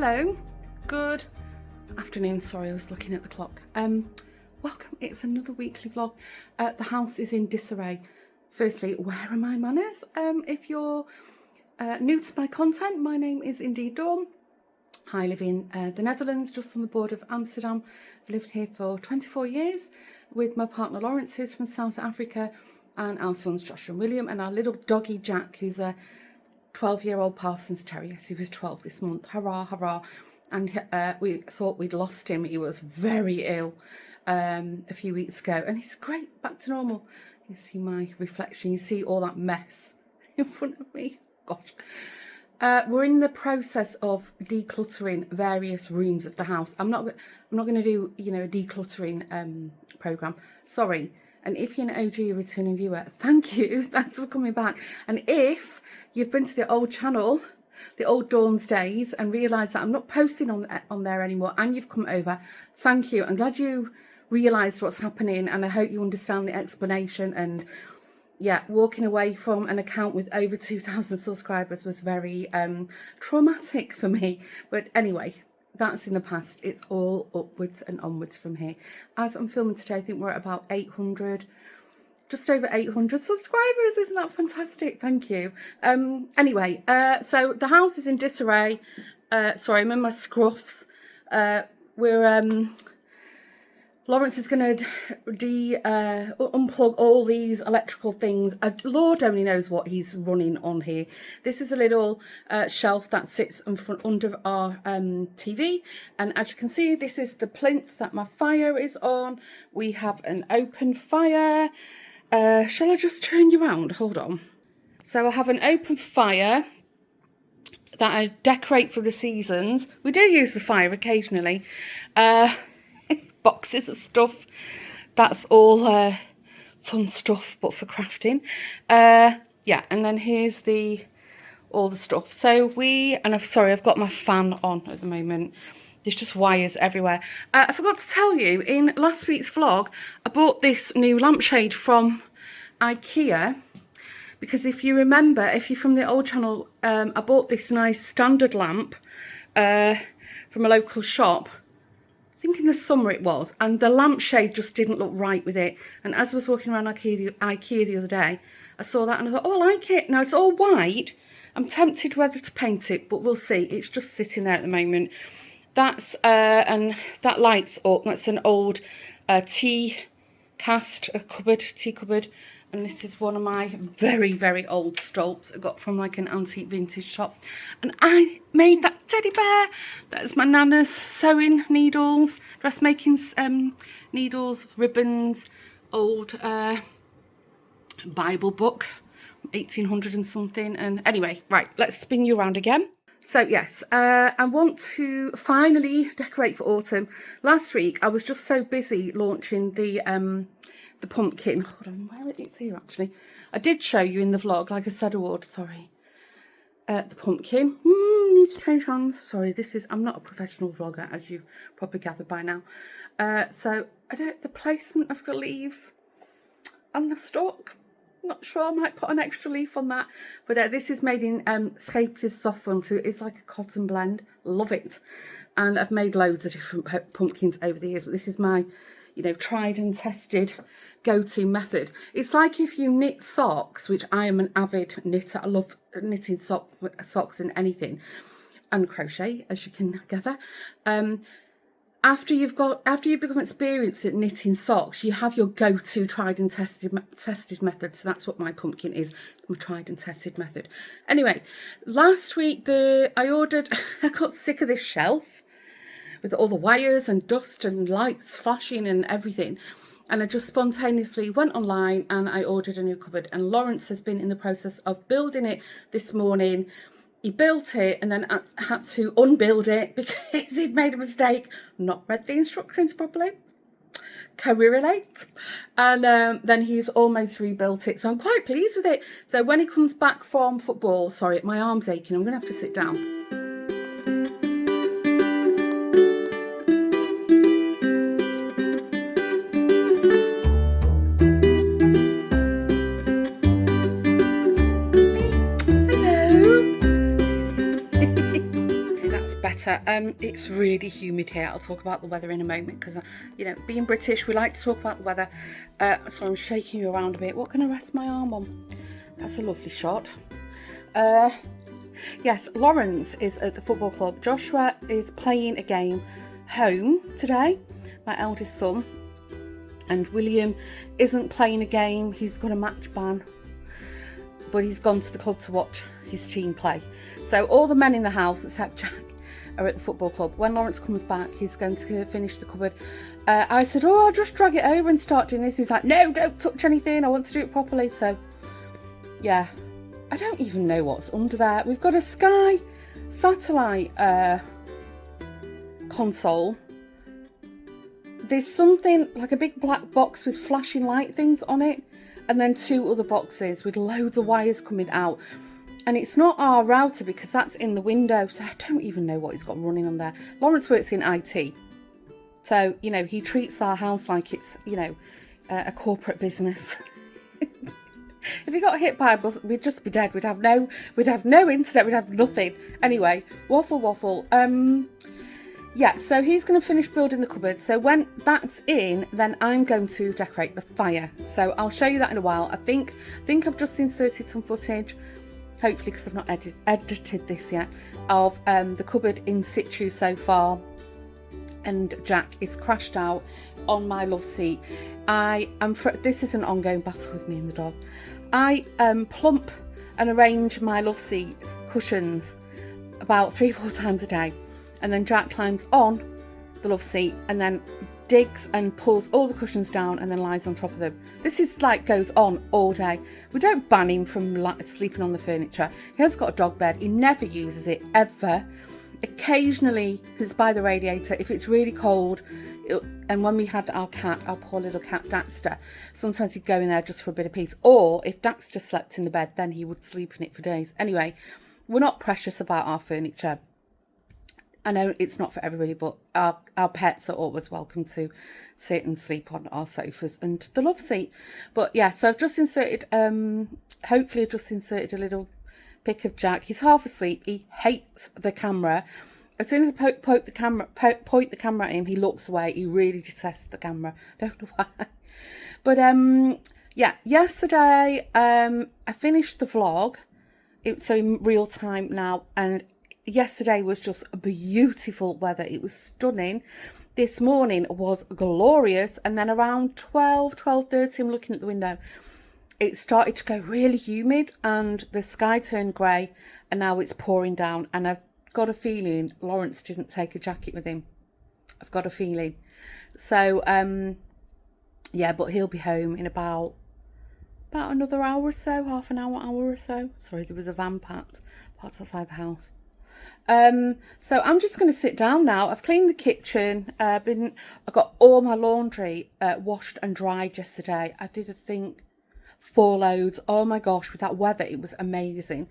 Hello, good afternoon. Sorry, I was looking at the clock. Welcome, it's another weekly vlog. The house is in disarray. Firstly, where are my manners? If you're new to my content, my name is indeed Dawn. I live in the Netherlands, just on the border of Amsterdam. I've lived here for 24 years with my partner Lawrence, who's from South Africa, and our sons Josh and William, and our little doggy Jack, who's a 12-year-old Parsons Terrier. He was 12 this month. Hurrah, hurrah. And we thought we'd lost him. He was very ill a few weeks ago, and he's great, back to normal. You see my reflection, you see all that mess in front of me. Gosh. We're in the process of decluttering various rooms of the house. I'm not going to do, a decluttering program. Sorry. And if you're an OG returning viewer, thank you. Thanks for coming back. And if you've been to the old channel, the old Dawn's days, and realised that I'm not posting on there anymore, and you've come over, thank you. I'm glad you realised what's happening, and I hope you understand the explanation. And yeah, walking away from an account with over 2,000 subscribers was very traumatic for me. But anyway, that's in the past. It's all upwards and onwards from here. As I'm filming today, I think we're at about 800, just over 800 subscribers. Isn't that fantastic? Thank you. Anyway, so the house is in disarray. Sorry, I'm in my scruffs. Lawrence is going to unplug all these electrical things. Lord only knows what he's running on here. This is a little shelf that sits in front under our TV. And as you can see, this is the plinth that my fire is on. We have an open fire. Shall I just turn you around? Hold on. So I have an open fire that I decorate for the seasons. We do use the fire occasionally. Boxes of stuff, that's all fun stuff, but for crafting. Yeah, and then here's all the stuff. So I've got my fan on at the moment. There's just wires everywhere. I forgot to tell you, in last week's vlog, I bought this new lampshade from Ikea, because if you remember, if you're from the old channel, I bought this nice standard lamp from a local shop. I think in the summer it was, and the lampshade just didn't look right with it. And as I was walking around Ikea the other day, I saw that and I thought, oh, I like it. Now it's all white. I'm tempted whether to paint it, but we'll see. It's just sitting there at the moment. That's and that lights up. That's an old tea cupboard. And this is one of my very, very old stolps I got from like an antique vintage shop. And I made that teddy bear. That is my nana's sewing needles, dressmaking needles, ribbons, old Bible book, 1800 and something. And anyway, right, let's spin you around again. So yes, I want to finally decorate for autumn. Last week I was just so busy launching the pumpkin. Hold on, where it's here actually. I did show you in the vlog, like I said I would, sorry. The pumpkin. Needs to change hands. Sorry, I'm not a professional vlogger, as you've probably gathered by now. So the placement of the leaves and the stalk. Not sure, I might put an extra leaf on that. But this is made in Scapier's soft front, so it's like a cotton blend. Love it. And I've made loads of different pumpkins over the years, but this is my tried and tested go-to method. It's like if you knit socks, which I am an avid knitter. I love knitting socks and anything, and crochet, as you can gather. After you've become experienced at knitting socks, you have your go-to tried and tested method. So that's what my pumpkin is, my tried and tested method. Anyway, last week I got sick of this shelf with all the wires and dust and lights flashing and everything. And I just spontaneously went online and I ordered a new cupboard. And Lawrence has been in the process of building it this morning. He built it and then had to unbuild it because he'd made a mistake, not read the instructions properly. Can we relate? And then he's almost rebuilt it. So I'm quite pleased with it. So when he comes back from football, sorry, my arm's aching. I'm going to have to sit down. better. It's really humid here. I'll talk about the weather in a moment because, you know, being British, we like to talk about the weather. So I'm shaking you around a bit. What can I rest my arm on? That's a lovely shot. Yes, Lawrence is at the football club. Joshua is playing a game home today, my eldest son. And William isn't playing a game. He's got a match ban. But he's gone to the club to watch his team play. So all the men in the house, except Jack, are at the football club. When Lawrence comes back, he's going to finish the cupboard. I said, oh, I'll just drag it over and start doing this. He's like, no, don't touch anything. I want to do it properly. So, yeah. I don't even know what's under there. We've got a Sky satellite console. There's something like a big black box with flashing light things on it. And then 2 other boxes with loads of wires coming out. And it's not our router because that's in the window. So I don't even know what he's got running on there. Lawrence works in IT. So, you know, he treats our house like it's, you know, a corporate business. If he got hit by a bus, we'd just be dead. We'd have no internet. We'd have nothing. Anyway, waffle. Yeah, so he's going to finish building the cupboard. So when that's in, then I'm going to decorate the fire. So I'll show you that in a while. I think I've just inserted some footage, hopefully because I've not edited this yet, of the cupboard in situ so far. And Jack is crashed out on my love seat. This is an ongoing battle with me and the dog. I plump and arrange my love seat cushions about 3-4 times a day. And then Jack climbs on the love seat and then digs and pulls all the cushions down and then lies on top of them. This is like goes on all day. We don't ban him from sleeping on the furniture. He has got a dog bed. He never uses it ever. Occasionally, because by the radiator, if it's really cold, and when we had our poor little cat Daxter, sometimes he'd go in there just for a bit of peace. Or if Daxter slept in the bed, then he would sleep in it for days. Anyway, we're not precious about our furniture. I know it's not for everybody, but our pets are always welcome to sit and sleep on our sofas and the love seat. But yeah, so I've just inserted, hopefully I've just inserted a little pic of Jack. He's half asleep. He hates the camera. As soon as I point the camera at him, he looks away. He really detests the camera. Don't know why. But yeah, yesterday I finished the vlog. It's in real time now, and yesterday was just beautiful weather. It was stunning. This morning was glorious, and then around 12:30, I'm looking at the window, it started to go really humid and the sky turned grey, and now it's pouring down. And I've got a feeling Lawrence didn't take a jacket with him. I've got a feeling. So yeah, but he'll be home in about another hour or so, half an hour or so. Sorry, there was a van parked outside the house. So I'm just going to sit down now. I've cleaned the kitchen. I got all my laundry washed and dried yesterday. I did 4 loads. Oh my gosh, with that weather, it was amazing.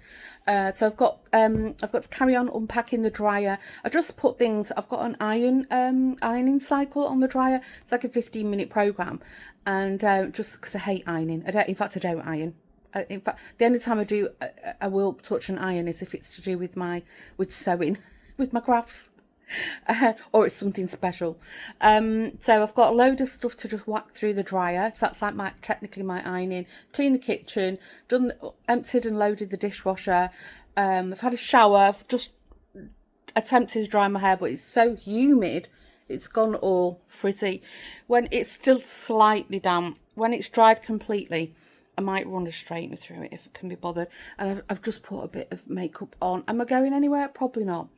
So I've got to carry on unpacking the dryer. I just put things. I've got an ironing cycle on the dryer. It's like a 15-minute program, and just because I hate ironing, I don't iron. In fact, the only time I do, I will touch an iron is if it's to do with sewing, with my crafts, or it's something special. So I've got a load of stuff to just whack through the dryer. So that's like technically my ironing. Clean the kitchen, emptied and loaded the dishwasher. I've had a shower. I've just attempted to dry my hair, but it's so humid, it's gone all frizzy. When it's still slightly damp, when it's dried completely, I might run a straightener through it if it can be bothered. And I've just put a bit of makeup on. Am I going anywhere? Probably not.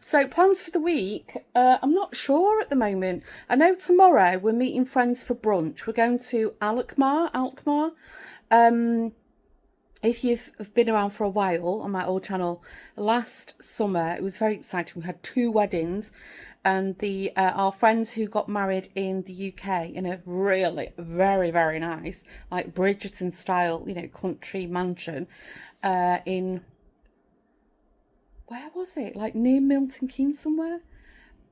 So plans for the week, I'm not sure at the moment. I know tomorrow we're meeting friends for brunch. We're going to Alkmaar. If you've been around for a while on my old channel, last summer it was very exciting. We had 2 weddings, and our friends who got married in the UK in a really very, very nice, like Bridgerton style, country mansion in, where was it? Like near Milton Keynes somewhere.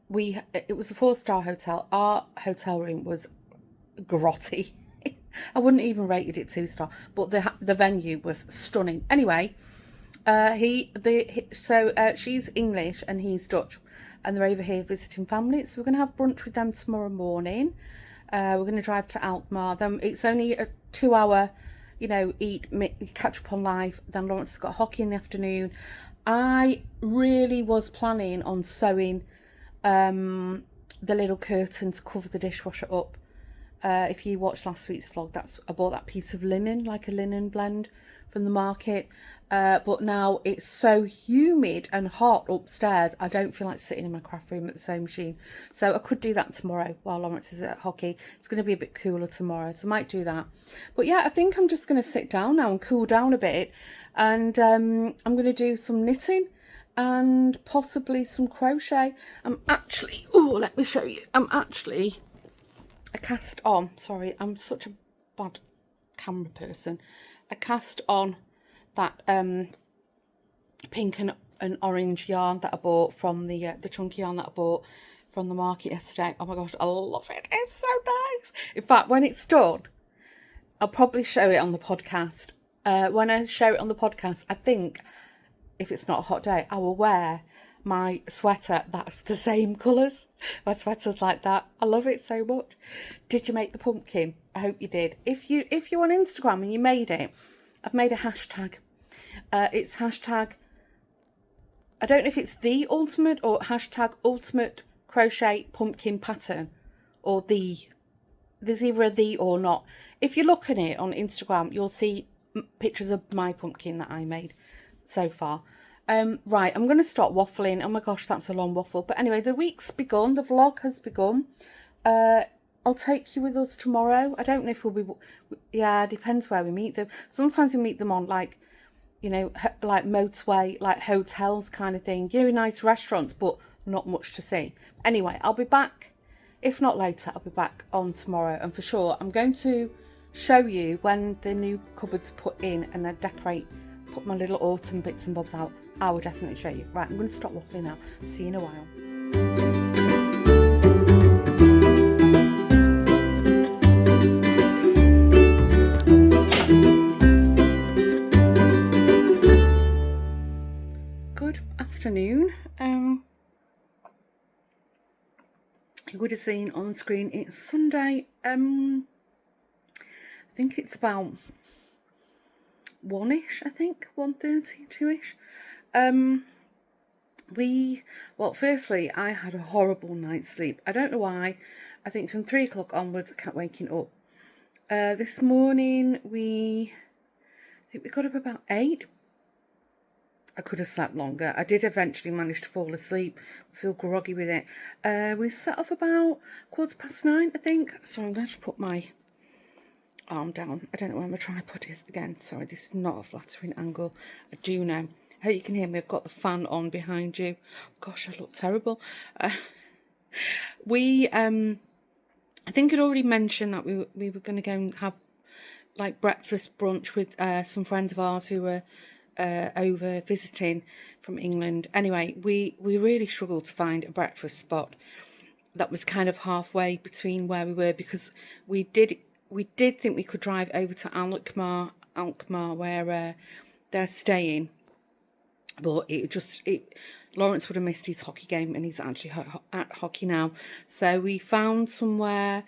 It was a 4-star hotel. Our hotel room was grotty. I wouldn't even rated it 2-star, but the venue was stunning. Anyway, she's English and he's Dutch, and they're over here visiting family. So we're going to have brunch with them tomorrow morning. We're going to drive to Alkmaar. Then it's only a 2-hour, you know, catch up on life. Then Lawrence has got hockey in the afternoon. I really was planning on sewing the little curtain to cover the dishwasher up. If you watched last week's vlog, I bought that piece of linen, like a linen blend from the market. But now it's so humid and hot upstairs, I don't feel like sitting in my craft room at the sewing machine. So I could do that tomorrow while Lawrence is at hockey. It's going to be a bit cooler tomorrow, so I might do that. But yeah, I think I'm just going to sit down now and cool down a bit. And I'm going to do some knitting and possibly some crochet. I'm actually, oh, let me show you. I cast on, sorry, I'm such a bad camera person. I cast on that pink and orange yarn that I bought from the chunky yarn that I bought from the market yesterday. Oh my gosh, I love it. It's so nice. In fact, when it's done, I'll probably show it on the podcast. When I show it on the podcast, I think if it's not a hot day, I will wear my sweater that's the same colours. My sweater's like that. I love it so much. Did you make the pumpkin? I hope you did. If you're on Instagram and you made it, I've made a hashtag. It's hashtag, I don't know if it's the ultimate or hashtag ultimate crochet pumpkin pattern, or there's either a the or not. If you look at it on Instagram, you'll see pictures of my pumpkin that I made so far. Right, I'm going to stop waffling. Oh my gosh, that's a long waffle. But anyway, the week's begun. The vlog has begun. I'll take you with us tomorrow. I don't know if we'll be... Yeah, it depends where we meet them. Sometimes we meet them on, like, you know, like motorway, like hotels kind of thing. You know, nice restaurants, but not much to see. Anyway, I'll be back. If not later, I'll be back on tomorrow. And for sure, I'm going to show you when the new cupboard's put in and I put my little autumn bits and bobs out. I will definitely show you. Right, I'm going to stop waffling now. See you in a while. Good afternoon. You would have seen on the screen it's Sunday. I think it's about 1ish, I think, 1:30, 2ish. Well, firstly, I had a horrible night's sleep. I don't know why. I think from 3 o'clock onwards, I kept waking up. This morning, I think we got up about 8. I could have slept longer. I did eventually manage to fall asleep. I feel groggy with it. We set off about 9:15, I think. So I'm going to put my arm down. I don't know where my tripod is. Again, sorry, this is not a flattering angle. I do know. I hope you can hear me. I've got the fan on behind you. Gosh, I look terrible. I think I'd already mentioned that we were going to go and have like breakfast brunch with some friends of ours who were over visiting from England. Anyway, we really struggled to find a breakfast spot that was kind of halfway between where we were, because we did think we could drive over to Alkmaar where they're staying, but Lawrence would have missed his hockey game, and he's actually at hockey now. So we found somewhere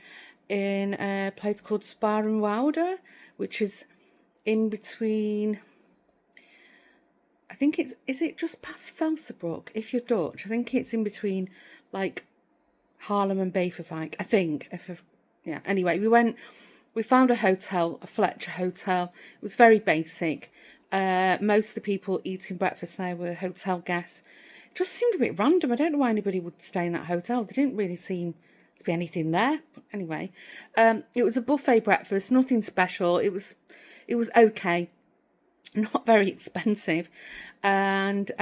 in a place called Sparenwoude, which is in between, I think is it just past Velsenbroek, if you're Dutch? I think it's in between, like, Haarlem and Beverwijk, I think. Yeah, anyway, we found a hotel, a Fletcher hotel. It was very basic. Most of the people eating breakfast there were hotel guests. It just seemed a bit random. I don't know why anybody would stay in that hotel. There didn't really seem to be anything there. But anyway, it was a buffet breakfast, nothing special. It was okay, not very expensive. And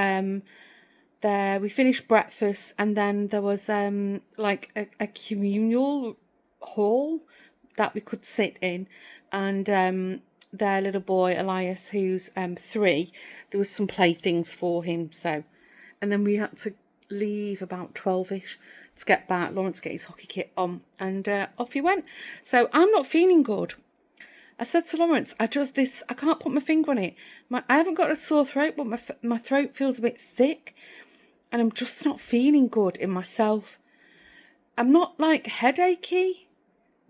there we finished breakfast, and then there was like a communal hall that we could sit in, and their little boy Elias, who's 3, there was some playthings for him. So, and then we had to leave about 12ish to get back. Lawrence get his hockey kit on, and off he went. So I'm not feeling good. I said to Lawrence, I can't put my finger on it. I haven't got a sore throat, but my throat feels a bit thick. and I'm just not feeling good in myself. I'm not like headachy,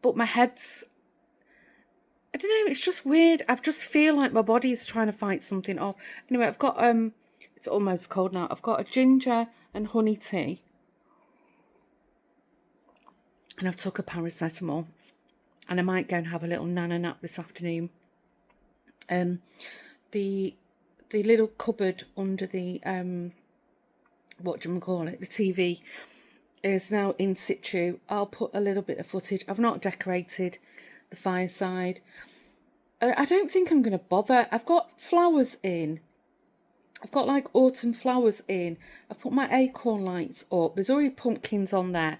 but my head's, I don't know, it's just weird. I just feel like my body's trying to fight something off. Anyway, I've got, it's almost cold now. I've got a ginger and honey tea. And I've took a paracetamol. And I might go and have a little nana nap this afternoon. The little cupboard under the, what do you call it, the TV is now in situ. I'll put a little bit of footage. I've not decorated the fireside. I don't think I'm going to bother. I've got flowers in. I've got like autumn flowers in. I've put my acorn lights up. There's already pumpkins on there.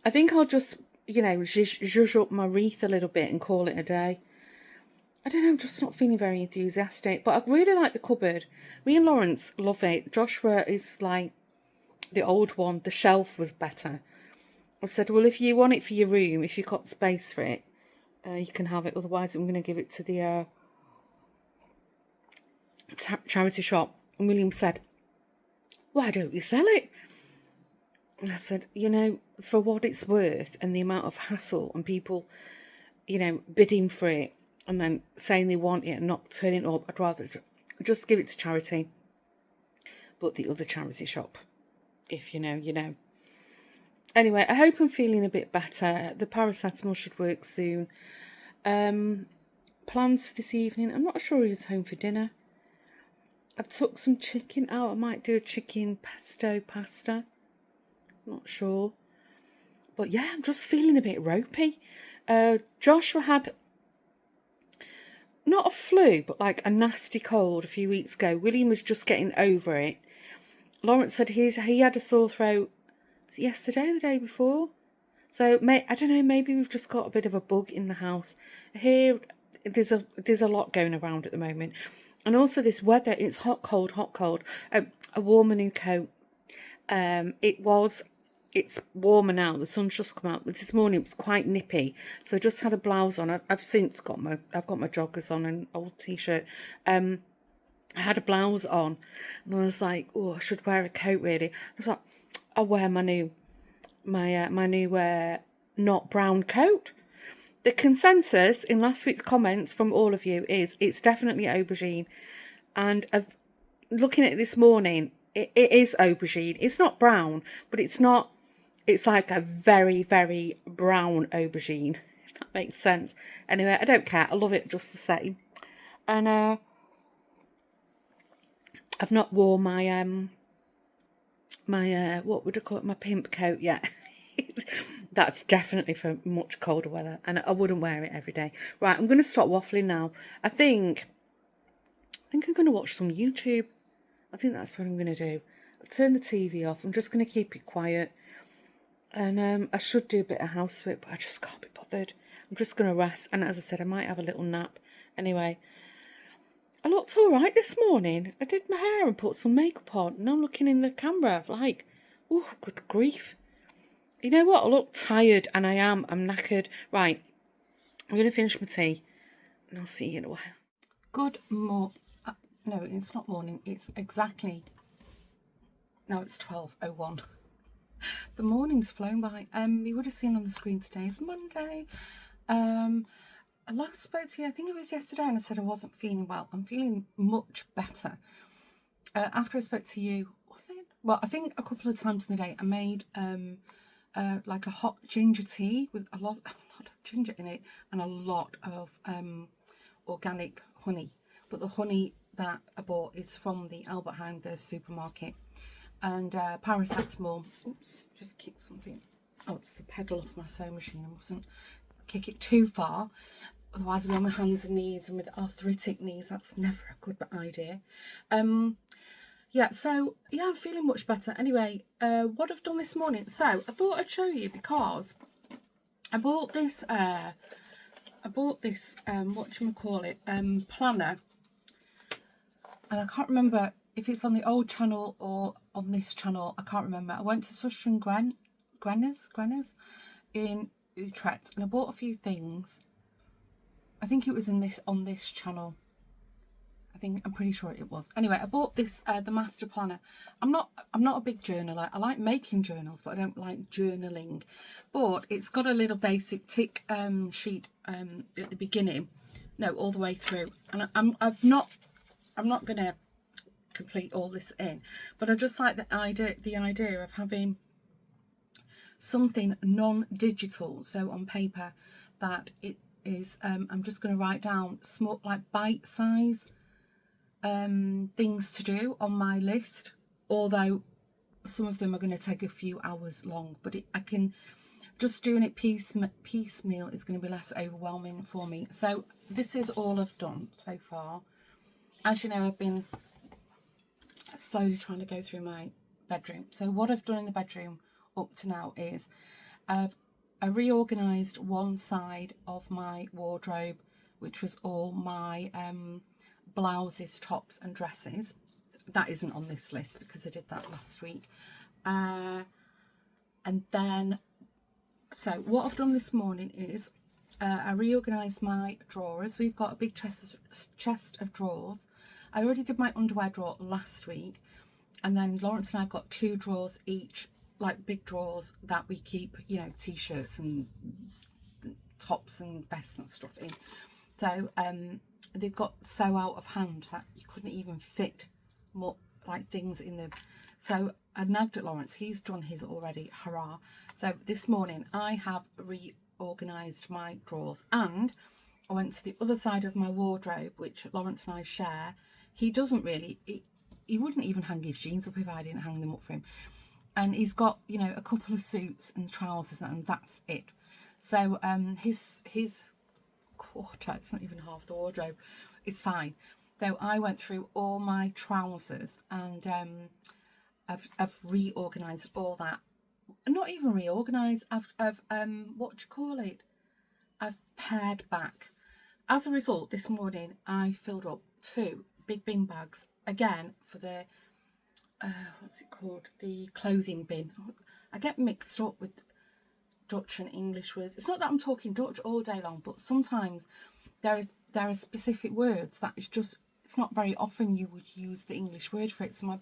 I think I'll just, you know, zhuzh up my wreath a little bit and call it a day. I don't know, I'm just not feeling very enthusiastic. But I really like the cupboard. Me and Lawrence love it. Joshua is like the old one. The shelf was better. I've said, well, if you want it for your room, if you've got space for it, you can have it. Otherwise, I'm going to give it to the charity shop. And William said, why don't you sell it? And I said, you know, for what it's worth and the amount of hassle and people, you know, bidding for it and then saying they want it and not turning up, I'd rather just give it to charity. But the other charity shop, if you know, you know. Anyway, I hope I'm feeling a bit better. The paracetamol should work soon. Plans for this evening. I'm not sure who's home for dinner. I've took some chicken out. I might do a chicken pesto pasta. Not sure. But yeah, I'm just feeling a bit ropey. Joshua had not a flu, but like a nasty cold a few weeks ago. William was just getting over it. Lawrence said he had a sore throat, was it yesterday or the day before? So I don't know, maybe we've just got a bit of a bug in the house. Here, there's a lot going around at the moment. And also this weather, it's hot, cold, hot, cold. I wore my new coat. It's warmer now. The sun's just come out. But this morning it was quite nippy, so I just had a blouse on. I've since got my joggers on and an old t-shirt. I had a blouse on, and I was like, oh, I should wear a coat really. I was like, I'll wear my new not brown coat. The consensus in last week's comments from all of you is it's definitely aubergine, and looking at it this morning, it is aubergine. It's not brown, but it's not. It's like a very, very brown aubergine, if that makes sense. Anyway, I don't care. I love it just the same. And I've not worn my what would I call it? My pimp coat yet. That's definitely for much colder weather, and I wouldn't wear it every day. Right, I'm going to stop waffling now. I think I'm going to watch some YouTube. I think that's what I'm going to do. I've turned the TV off. I'm just going to keep it quiet. And I should do a bit of housework, but I just can't be bothered. I'm just going to rest. And as I said, I might have a little nap. Anyway, I looked all right this morning. I did my hair and put some makeup on. And I'm looking in the camera like, oh, good grief. You know what? I look tired, and I am. I'm knackered. Right, I'm going to finish my tea, and I'll see you in a while. Good morning. No, it's not morning. It's exactly... No, it's 12:01. The morning's flown by. You would have seen on the screen today is Monday. I last spoke to you, I think it was yesterday, and I said I wasn't feeling well. I'm feeling much better. After I spoke to you, was it? Well, I think a couple of times in the day I made like a hot ginger tea with a lot of ginger in it and a lot of organic honey. But the honey that I bought is from the Albert Heijn, the supermarket. And paracetamol. Oops, just kicked something. Oh, it's the pedal off my sewing machine. I mustn't kick it too far. Otherwise, I'm on my hands and knees, and with arthritic knees, that's never a good idea. Yeah, so, yeah, I'm feeling much better. Anyway, what I've done this morning. So, I thought I'd show you because I bought this, whatchamacallit, planner. And I can't remember if it's on the old channel or on this channel. I can't remember. I went to Sush and Granners in Utrecht, and I bought a few things. I think it was on this channel. I I'm pretty sure it was. Anyway, I bought this, the Master Planner. I'm not a big journaler. I like making journals, but I don't like journaling. But it's got a little basic tick sheet at the beginning. No, all the way through. And I'm not going to complete all this in, but I just like the idea of having something non-digital, so on paper, that it is I'm just going to write down small, like bite-size things to do on my list, although some of them are going to take a few hours long, but I can just doing it piecemeal is going to be less overwhelming for me. So this is all I've done so far. As you know, I've been slowly trying to go through my bedroom. So what I've done in the bedroom up to now is I reorganised one side of my wardrobe, which was all my blouses, tops and dresses. That isn't on this list because I did that last week. And then, so what I've done this morning is I reorganised my drawers. We've got a big chest of drawers. I already did my underwear drawer last week, and then Lawrence and I've got 2 drawers each, like big drawers that we keep, you know, t-shirts and tops and vests and stuff in. So they've got so out of hand that you couldn't even fit more like things in them. So I nagged at Lawrence. He's done his already. Hurrah. So this morning I have reorganised my drawers, and I went to the other side of my wardrobe, which Lawrence and I share. He doesn't really, he wouldn't even hang his jeans up if I didn't hang them up for him. And he's got, you know, a couple of suits and trousers, and that's it. So his quarter, it's not even half the wardrobe, it's fine. So I went through all my trousers, and I've reorganised all that. Not even reorganised, I've what do you call it? I've pared back. As a result, this morning I filled up 2 big bin bags again for the what's it called, the clothing bin. I get mixed up with Dutch and English words. It's not that I'm talking Dutch all day long, but sometimes there are specific words that it's just, it's not very often you would use the English word for it, so my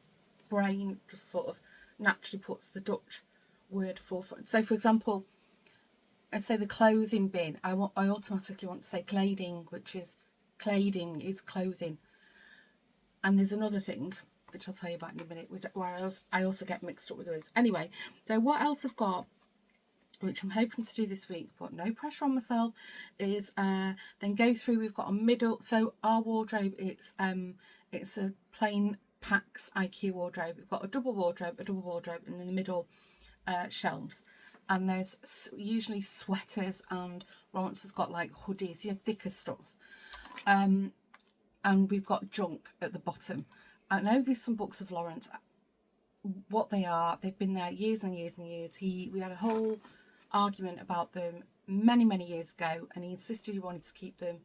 brain just sort of naturally puts the Dutch word forefront. So for example, I say the clothing bin, I automatically want to say kleding, which is kleding is clothing. And there's another thing which I'll tell you about in a minute, where I also get mixed up with words. Anyway, so what else I've got, which I'm hoping to do this week, but no pressure on myself, is then go through. We've got a middle, so our wardrobe, it's a plain PAX IQ wardrobe. We've got a double wardrobe, and in the middle shelves. And there's usually sweaters, and Lawrence has got like hoodies, you know, thicker stuff. And we've got junk at the bottom. I know there's some books of Lawrence, what they are, they've been there years and years and years. We had a whole argument about them many years ago, and he insisted he wanted to keep them,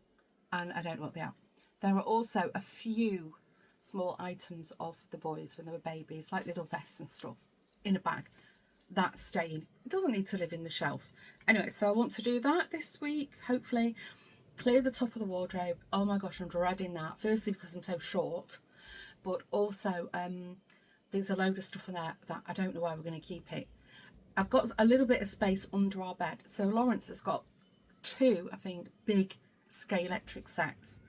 and I don't know what they are. There are also a few small items of the boys when they were babies, like little vests and stuff, in a bag. That's staying. It doesn't need to live in the shelf. Anyway, so I want to do that this week, hopefully. Clear the top of the wardrobe. Oh my gosh, I'm dreading that. Firstly, because I'm so short, but also there's a load of stuff in there that I don't know where we're going to keep it. I've got a little bit of space under our bed. So Lawrence has got 2, I think, big Scalextric sets,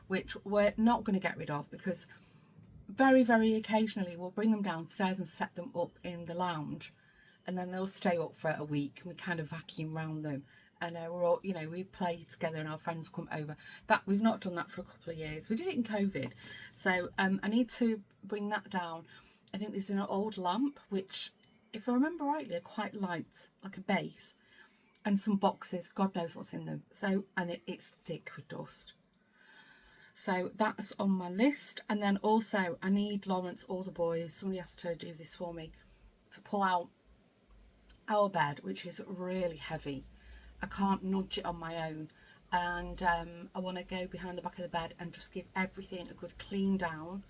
which we're not going to get rid of, because very occasionally we'll bring them downstairs and set them up in the lounge, and then they'll stay up for a week, and we kind of vacuum around them. And we're all, you know, we play together and our friends come over. That we've not done that for a couple of years. We did it in COVID. So I need to bring that down. I think there's an old lamp, which, if I remember rightly, are quite light, like a base, and some boxes. God knows what's in them. So, and it's thick with dust. So that's on my list. And then also I need Lawrence, all the boys, somebody has to do this for me, to pull out our bed, which is really heavy. I can't nudge it on my own, and I want to go behind the back of the bed and just give everything a good clean down.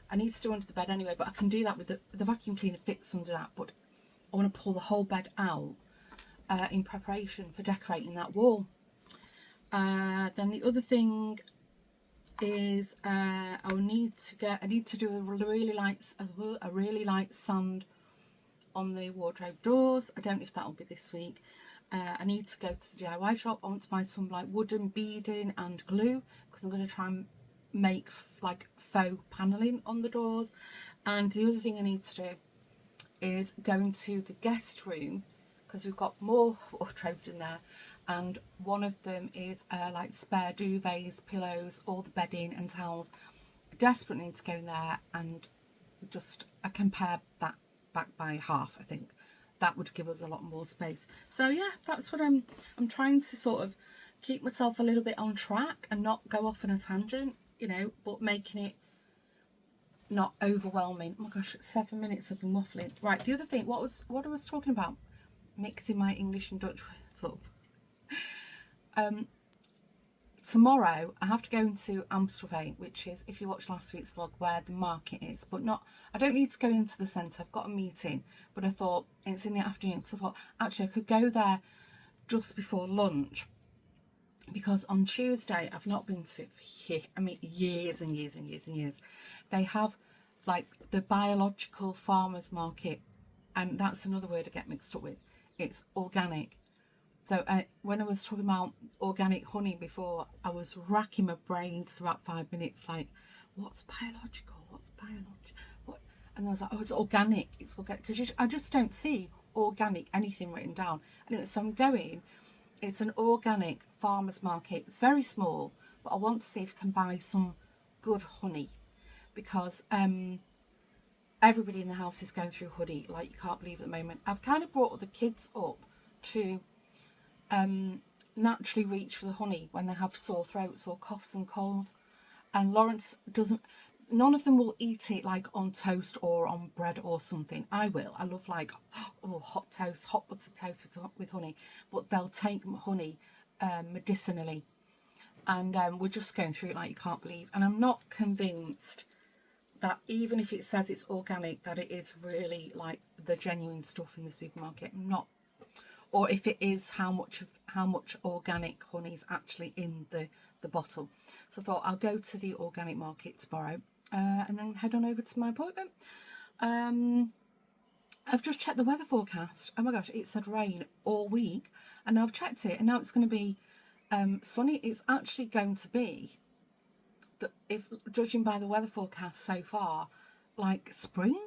I need to do under the bed anyway, but I can do that with the vacuum cleaner fits under that, but I want to pull the whole bed out in preparation for decorating that wall. Then the other thing is I need to do a really light sand on the wardrobe doors. I don't know if that'll be this week. I need to go to the DIY shop. I want to buy some like wooden beading and glue, because I'm going to try and make like faux paneling on the doors. And the other thing I need to do is go into the guest room, because we've got more wardrobes in there, and one of them is like spare duvets, pillows, all the bedding and towels. I desperately need to go in there and just compare that back by half. I think that would give us a lot more space. So yeah, that's what I'm trying to sort of keep myself a little bit on track and not go off on a tangent, you know, but making it not overwhelming. Oh my gosh, 7 minutes I've been waffling. Right, the other thing, what I was talking about, mixing my English and Dutch words up. Tomorrow I have to go into Amstelveen, which is, if you watched last week's vlog, where the market is, but not, I don't need to go into the centre. I've got a meeting, but I thought it's in the afternoon, so I thought actually I could go there just before lunch, because on Tuesday, I've not been to it for years and years and years and years. They have like the biological farmers market, and that's another word I get mixed up with. It's organic. So when I was talking about organic honey before, I was racking my brains for about 5 minutes, like, what's biological? What's biological? What? And I was like, oh, it's organic. It's organic, because I just don't see organic anything written down. And so I'm going. It's an organic farmers market. It's very small, but I want to see if I can buy some good honey, because everybody in the house is going through honey like you can't believe at the moment. I've kind of brought the kids up to naturally reach for the honey when they have sore throats or coughs and colds, and Lawrence doesn't. None of them will eat it like on toast or on bread or something. I will. I love like hot toast, hot butter toast with honey, but they'll take honey medicinally, and we're just going through it like you can't believe. And I'm not convinced that even if it says it's organic, that it is really like the genuine stuff in the supermarket. I'm not. Or if it is, how much organic honey is actually in the bottle. So I thought I'll go to the organic market tomorrow and then head on over to my appointment. I've just checked the weather forecast. Oh my gosh, it said rain all week, and now I've checked it, and now it's going to be sunny. It's actually going to be, if judging by the weather forecast so far, like spring.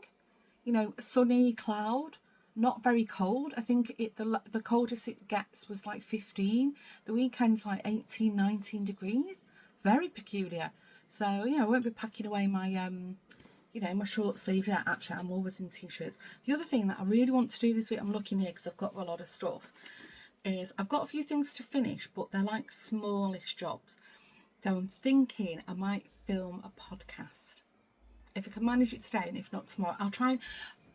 You know, sunny, cloud. Not very cold. I think the coldest it gets was like 15. The weekend's like 18, 19 degrees. Very peculiar. So, you know, I won't be packing away my, you know, my short sleeve yet. Actually, I'm always in t-shirts. The other thing that I really want to do this week, I'm looking here because I've got a lot of stuff, is I've got a few things to finish, but they're like smallish jobs. So I'm thinking I might film a podcast. If I can manage it today, and if not tomorrow, I'll try and...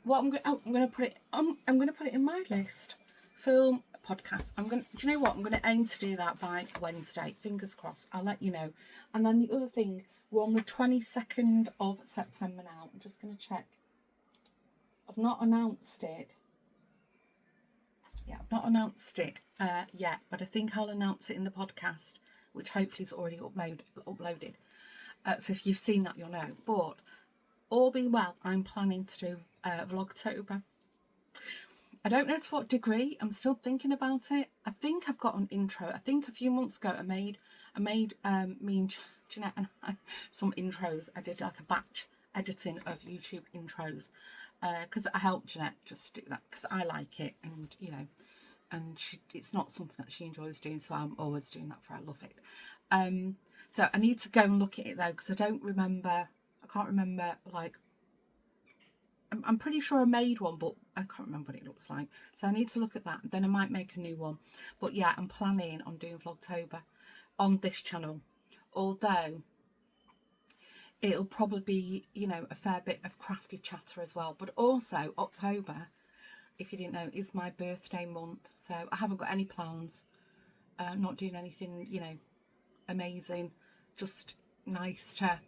Well, I'm going to put it in my list. Film a podcast. Do you know what? I'm going to aim to do that by Wednesday. Fingers crossed. I'll let you know. And then the other thing, we're on the 22nd of September now. I'm just going to check. I've not announced it. Yeah, I've not announced it yet, but I think I'll announce it in the podcast, which hopefully is already uploaded. So if you've seen that, you'll know. But all being well, I'm planning to do Vlogtober. I don't know to what degree. I'm still thinking about it. I think I've got an intro. I think a few months ago I made me and Jeanette and I some intros. I did like a batch editing of YouTube intros because I helped Jeanette just do that because I like it, and you know, and it's not something that she enjoys doing, so I'm always doing that for her. I love it. So I need to go and look at it though, because I can't remember, like, I'm pretty sure I made one, but I can't remember what it looks like. So I need to look at that. Then I might make a new one. But yeah, I'm planning on doing Vlogtober on this channel. Although it'll probably be, you know, a fair bit of crafty chatter as well. But also October, if you didn't know, is my birthday month. So I haven't got any plans. Not doing anything, you know, amazing. Just nice to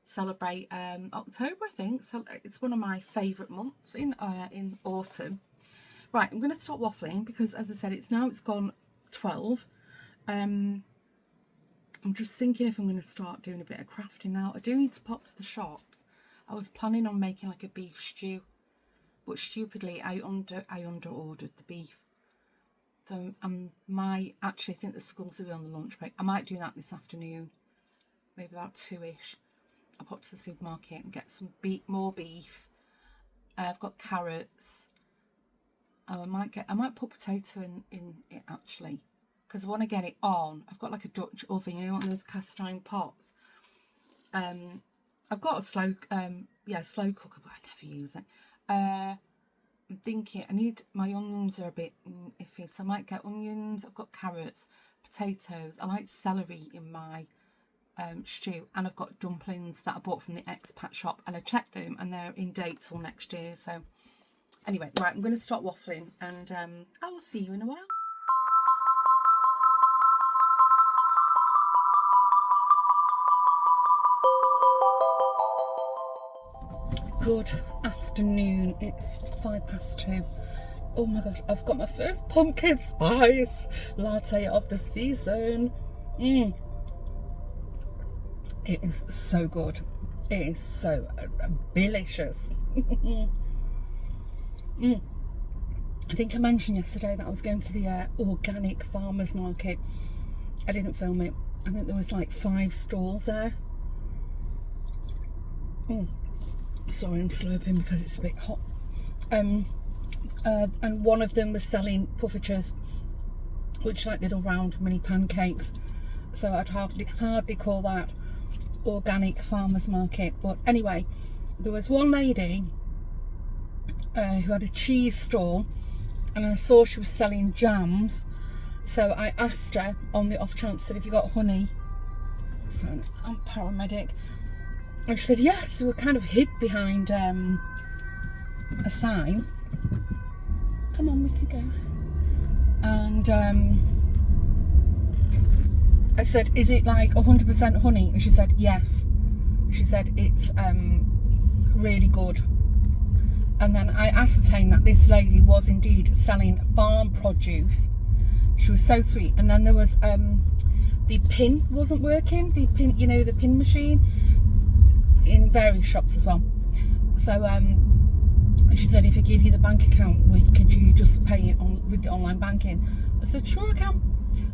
celebrate October, I think. So it's one of my favourite months in autumn. Right, I'm going to stop waffling because, as I said, it's gone 12. I'm just thinking if I'm going to start doing a bit of crafting now. I do need to pop to the shops. I was planning on making like a beef stew, but stupidly I under ordered the beef. So I might actually think the schools will be on the lunch break. I might do that this afternoon, maybe about 2ish. I'll pop to the supermarket and get some more beef. I've got carrots. I might put potato in it actually, because I want to get it on. I've got like a Dutch oven, you know, one of those cast iron pots. I've got a slow cooker, but I never use it. I'm thinking my onions are a bit iffy, so I might get onions. I've got carrots, potatoes. I like celery in my stew, and I've got dumplings that I bought from the expat shop, and I checked them and they're in date till next year. So anyway, right, I'm going to stop waffling, and I will see you in a while. Good afternoon, it's 2:05. Oh my gosh, I've got my first pumpkin spice latte of the season. It is so good. It is so delicious. I think I mentioned yesterday that I was going to the organic farmers market. I didn't film it. I think there was like 5 stalls there. Sorry, I'm slurping because it's a bit hot. And one of them was selling puffertures, which are like little round mini pancakes. So I'd hardly call that organic farmers market. But anyway, there was one lady who had a cheese stall, and I saw she was selling jams. So I asked her on the off chance that if you got honey. So I'm paramedic. And she said yes. So we're kind of hid behind a sign. Come on, we can go. And I said, is it like 100% honey? And she said yes. She said it's really good. And then I ascertained that this lady was indeed selling farm produce. She was so sweet. And then there was the pin wasn't working. The pin, you know, the pin machine. In various shops as well. So she said, if I give you the bank account, could you just pay it with the online banking? I said, sure I can.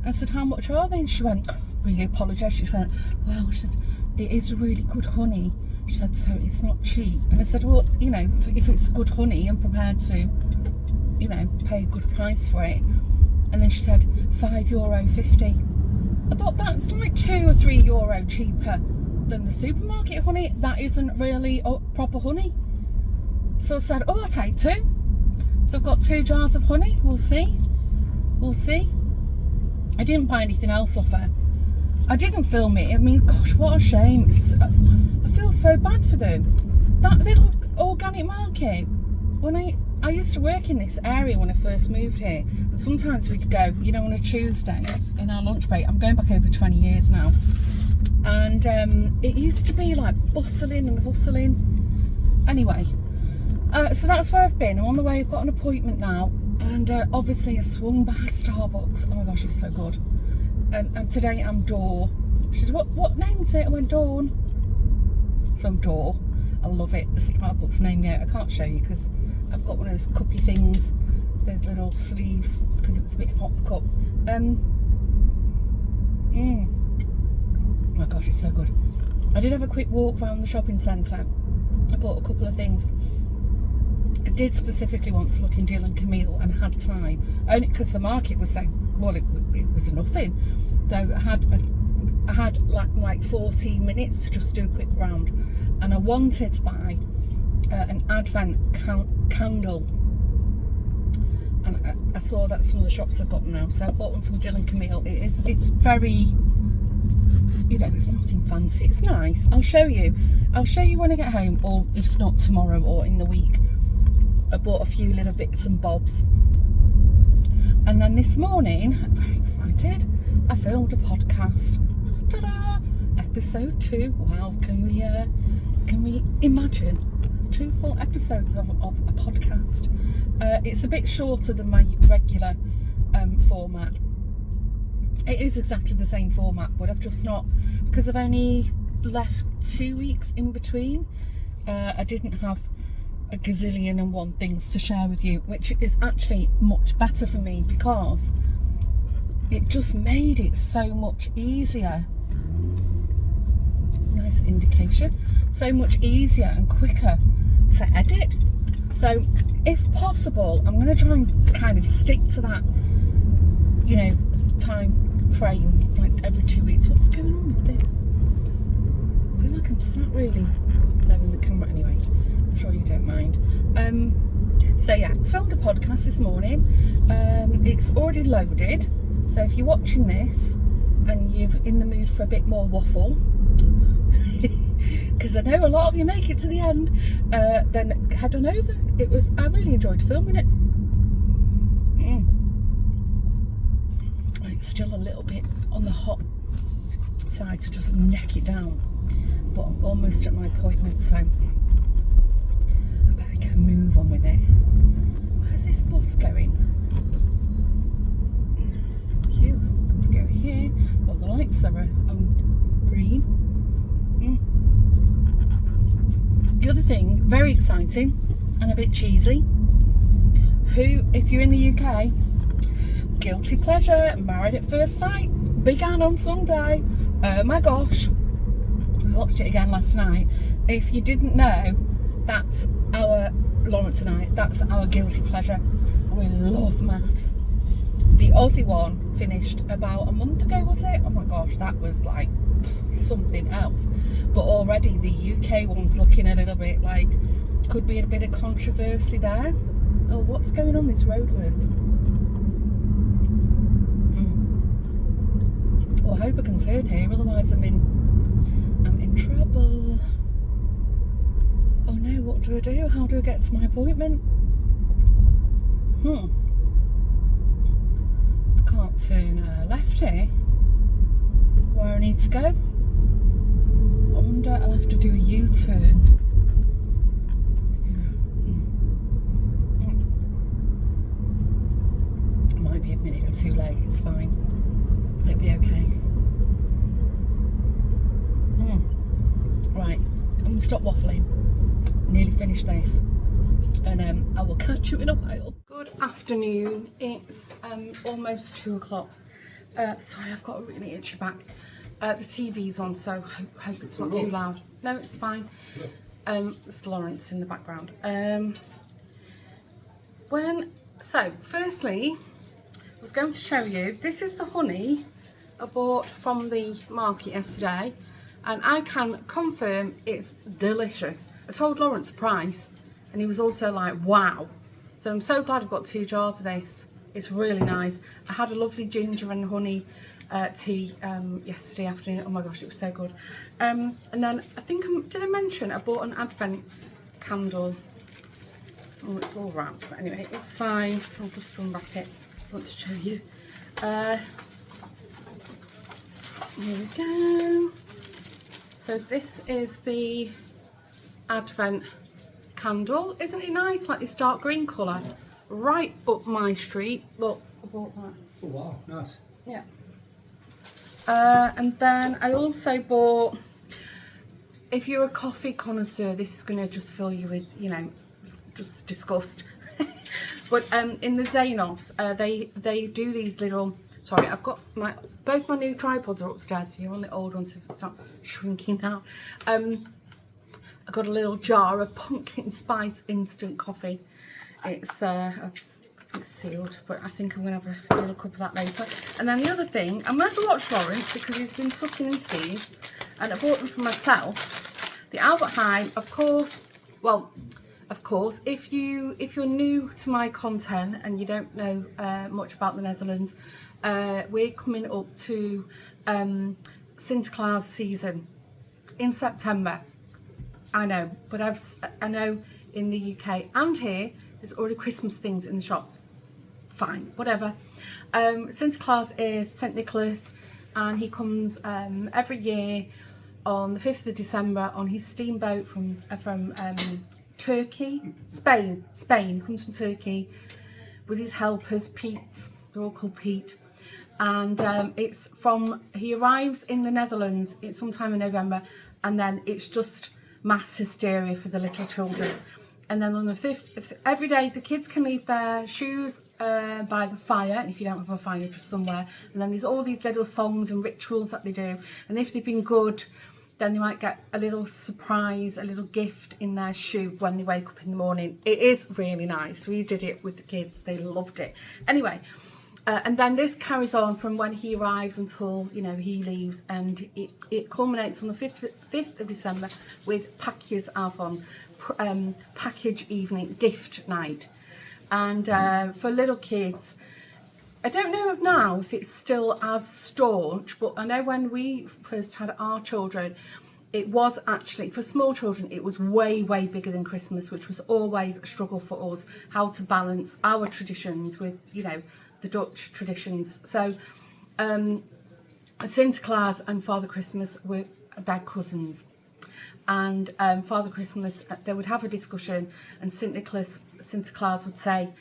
I said, how much are they? And she went, really apologised. She went, well, she said, it is really good honey. She said, so it's not cheap. And I said, well, you know, if it's good honey, I'm prepared to, you know, pay a good price for it. And then she said, €5.50. I thought that's like €2 or €3 cheaper than the supermarket honey. That isn't really proper honey. So I said, oh, I'll take 2. So I've got 2 jars of honey. We'll see. I didn't buy anything else off her. I didn't film it. I mean, gosh, what a shame. I feel so bad for them. That little organic market. When I used to work in this area when I first moved here, and sometimes we'd go, you know, on a Tuesday in our lunch break. I'm going back over 20 years now. And it used to be like bustling and hustling. Anyway, so that's where I've been. I'm on the way. I've got an appointment now, and obviously I swung by Starbucks. Oh my gosh, it's so good. And today I'm Dawn. She said, what name is it? I went Dawn. So I'm Dawn. I love it. The Starbucks name there. I can't show you because I've got one of those cuppy things. Those little sleeves because it was a bit hot cup. Oh my gosh, it's so good. I did have a quick walk around the shopping centre. I bought a couple of things. I did specifically want to look in Deal and Camille and had time, only because the market was so, well, it was nothing. So I had like 40 minutes to just do a quick round, and I wanted to buy an advent candle, and I saw that some of the shops have got them now, so I bought one from Jill and Camille. It's very, you know, there's nothing fancy. It's nice. I'll show you when I get home, or if not tomorrow or in the week. I bought a few little bits and bobs, and then this morning, I'm very excited, I filmed a podcast. Ta-da! Episode 2. Wow, can we imagine 2 full episodes of a podcast? It's a bit shorter than my regular format. It is exactly the same format, but I've just not, because I've only left 2 weeks in between, I didn't have a gazillion and one things to share with you, which is actually much better for me because it just made it so much easier. Nice indication. So much easier and quicker to edit. So if possible, I'm going to try and kind of stick to that, you know, time frame, like every 2 weeks. What's going on with this? I feel like I'm sat really low in the camera anyway. I'm sure you don't mind. So yeah, filmed a podcast this morning. It's already loaded. So if you're watching this and you're in the mood for a bit more waffle, because I know a lot of you make it to the end, then head on over. I really enjoyed filming it. It's still a little bit on the hot side to just neck it down, but I'm almost at my appointment, so I better get a move on with it. Where's this bus going? Yes, thank you. I'm going to go here. Well, the lights are on green. The other thing, very exciting and a bit cheesy. If you're in the UK, guilty pleasure, Married at First Sight began on Sunday. Oh my gosh, we watched it again last night. If you didn't know, that's Lawrence and I, that's our guilty pleasure. We love maths. The Aussie one finished about a month ago, was it? Oh my gosh, that was like something else. But already the UK one's looking a little bit like, could be a bit of controversy there. Oh, what's going on, this roadworks? Well, I hope I can turn here, otherwise I'm in trouble. Oh no, what do I do? How do I get to my appointment? I can't turn left here where I need to go. I wonder, I'll have to do a U-turn. Might be a minute or two late, it's fine. It'll be okay. Right, I'm going to stop waffling. Nearly finished this. And I will catch you in a while. Good afternoon. It's almost 2 o'clock. Sorry, I've got a really itchy back. The TV's on, so hope it's not too loud. No, it's fine. It's Lawrence in the background. Firstly, I was going to show you, this is the honey I bought from the market yesterday, and I can confirm it's delicious. I told Lawrence the price, and he was also like, wow. So I'm so glad I've got 2 jars of this. It's really nice. I had a lovely ginger and honey tea yesterday afternoon. Oh my gosh, it was so good. And then I think, did I mention I bought an advent candle? Oh, it's all wrapped, but anyway, it's fine. I'll just unwrap it. I want to show you. Here we go. So this is the advent candle. Isn't it nice? Like this dark green colour. Right up my street. Look, I bought that. Oh wow, nice. Yeah. And then I also bought, if you're a coffee connoisseur, this is going to just fill you with, you know, just disgust. But in the Zanos, they do these little, sorry, I've got both my new tripods are upstairs, so you're on the old ones if it's not shrinking out. I got a little jar of pumpkin spice instant coffee. It's sealed, but I think I'm going to have a little cup of that later. And then the other thing, I'm going to have to watch Lawrence because he's been tucking into these, and I bought them for myself. The Albert Heijn, of course, well, of course, if you're new to my content and you don't know much about the Netherlands, we're coming up to Sinterklaas season in September. I know, but I know in the UK and here there's already Christmas things in the shops. Fine, whatever. Sinterklaas is St. Nicholas, and he comes every year on the 5th of December on his steamboat from Turkey, Spain. He comes from Turkey with his helpers, Pete's. They're all called Pete. and he arrives in the Netherlands sometime in November, and then it's just mass hysteria for the little children. And then on the 5th, every day the kids can leave their shoes by the fire, and if you don't have a fire, just somewhere. And then there's all these little songs and rituals that they do, and if they've been good, then they might get a little surprise, a little gift in their shoe when they wake up in the morning. It is really nice. We did it with the kids. They loved it. Anyway, and then this carries on from when he arrives until, you know, he leaves. And it culminates on the 5th of December with Pakjes avond, package evening, gift night. And for little kids, I don't know now if it's still as staunch, but I know when we first had our children, it was actually, for small children, it was way, way bigger than Christmas, which was always a struggle for us, how to balance our traditions with, you know, the Dutch traditions. So Sinterklaas and Father Christmas were their cousins. And Father Christmas, they would have a discussion, and Sinterklaas would say,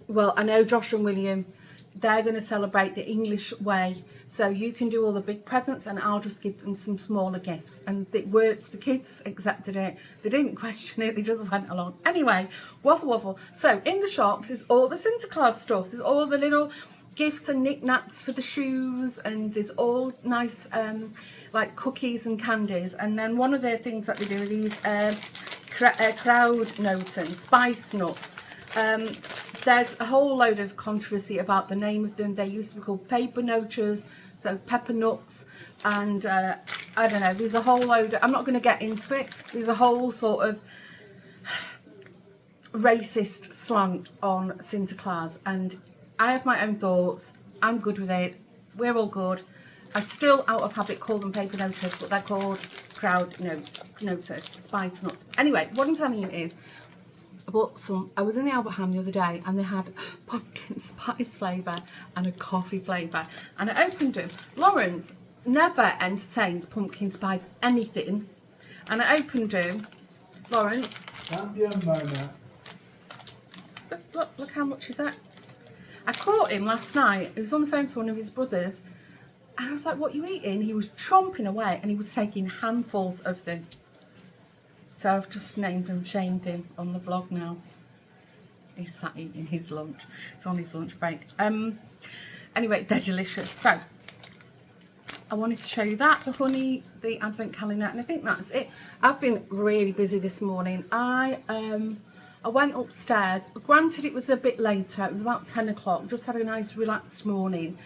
well, I know Josh and William, they're going to celebrate the English way, so you can do all the big presents and I'll just give them some smaller gifts. And it worked. The kids accepted it. They didn't question it. They just went along. Anyway, waffle. So in the shops is all the Sinterklaas stuff. There's all the little gifts and knickknacks for the shoes, and there's all nice like cookies and candies. And then one of the things that they do are these kruidnoten, spice nuts. There's a whole load of controversy about the name of them. They used to be called pepernootjes, so pepper nuts, and I don't know, there's a whole load, I'm not going to get into it, there's a whole sort of racist slant on Sinterklaas, and I have my own thoughts. I'm good with it, we're all good. I still, out of habit, call them pepernootjes, but they're called kruidnoten, spice nuts. Anyway, what I'm telling you is, I was in the Albert Heijn the other day, and they had pumpkin spice flavour and a coffee flavour, and I opened them. Lawrence never entertains pumpkin spice anything, and I opened them. Lawrence, look how much is that? I caught him last night. He was on the phone to one of his brothers, and I was like, what are you eating? He was chomping away, and he was taking handfuls of them. So I've just named him, shamed him on the vlog now. He's sat eating his lunch. It's on his lunch break. Anyway, they're delicious. So I wanted to show you that, the honey, the advent calendar, and I think that's it. I've been really busy this morning. I went upstairs. Granted, it was a bit later. It was about 10 o'clock. Just had a nice relaxed morning.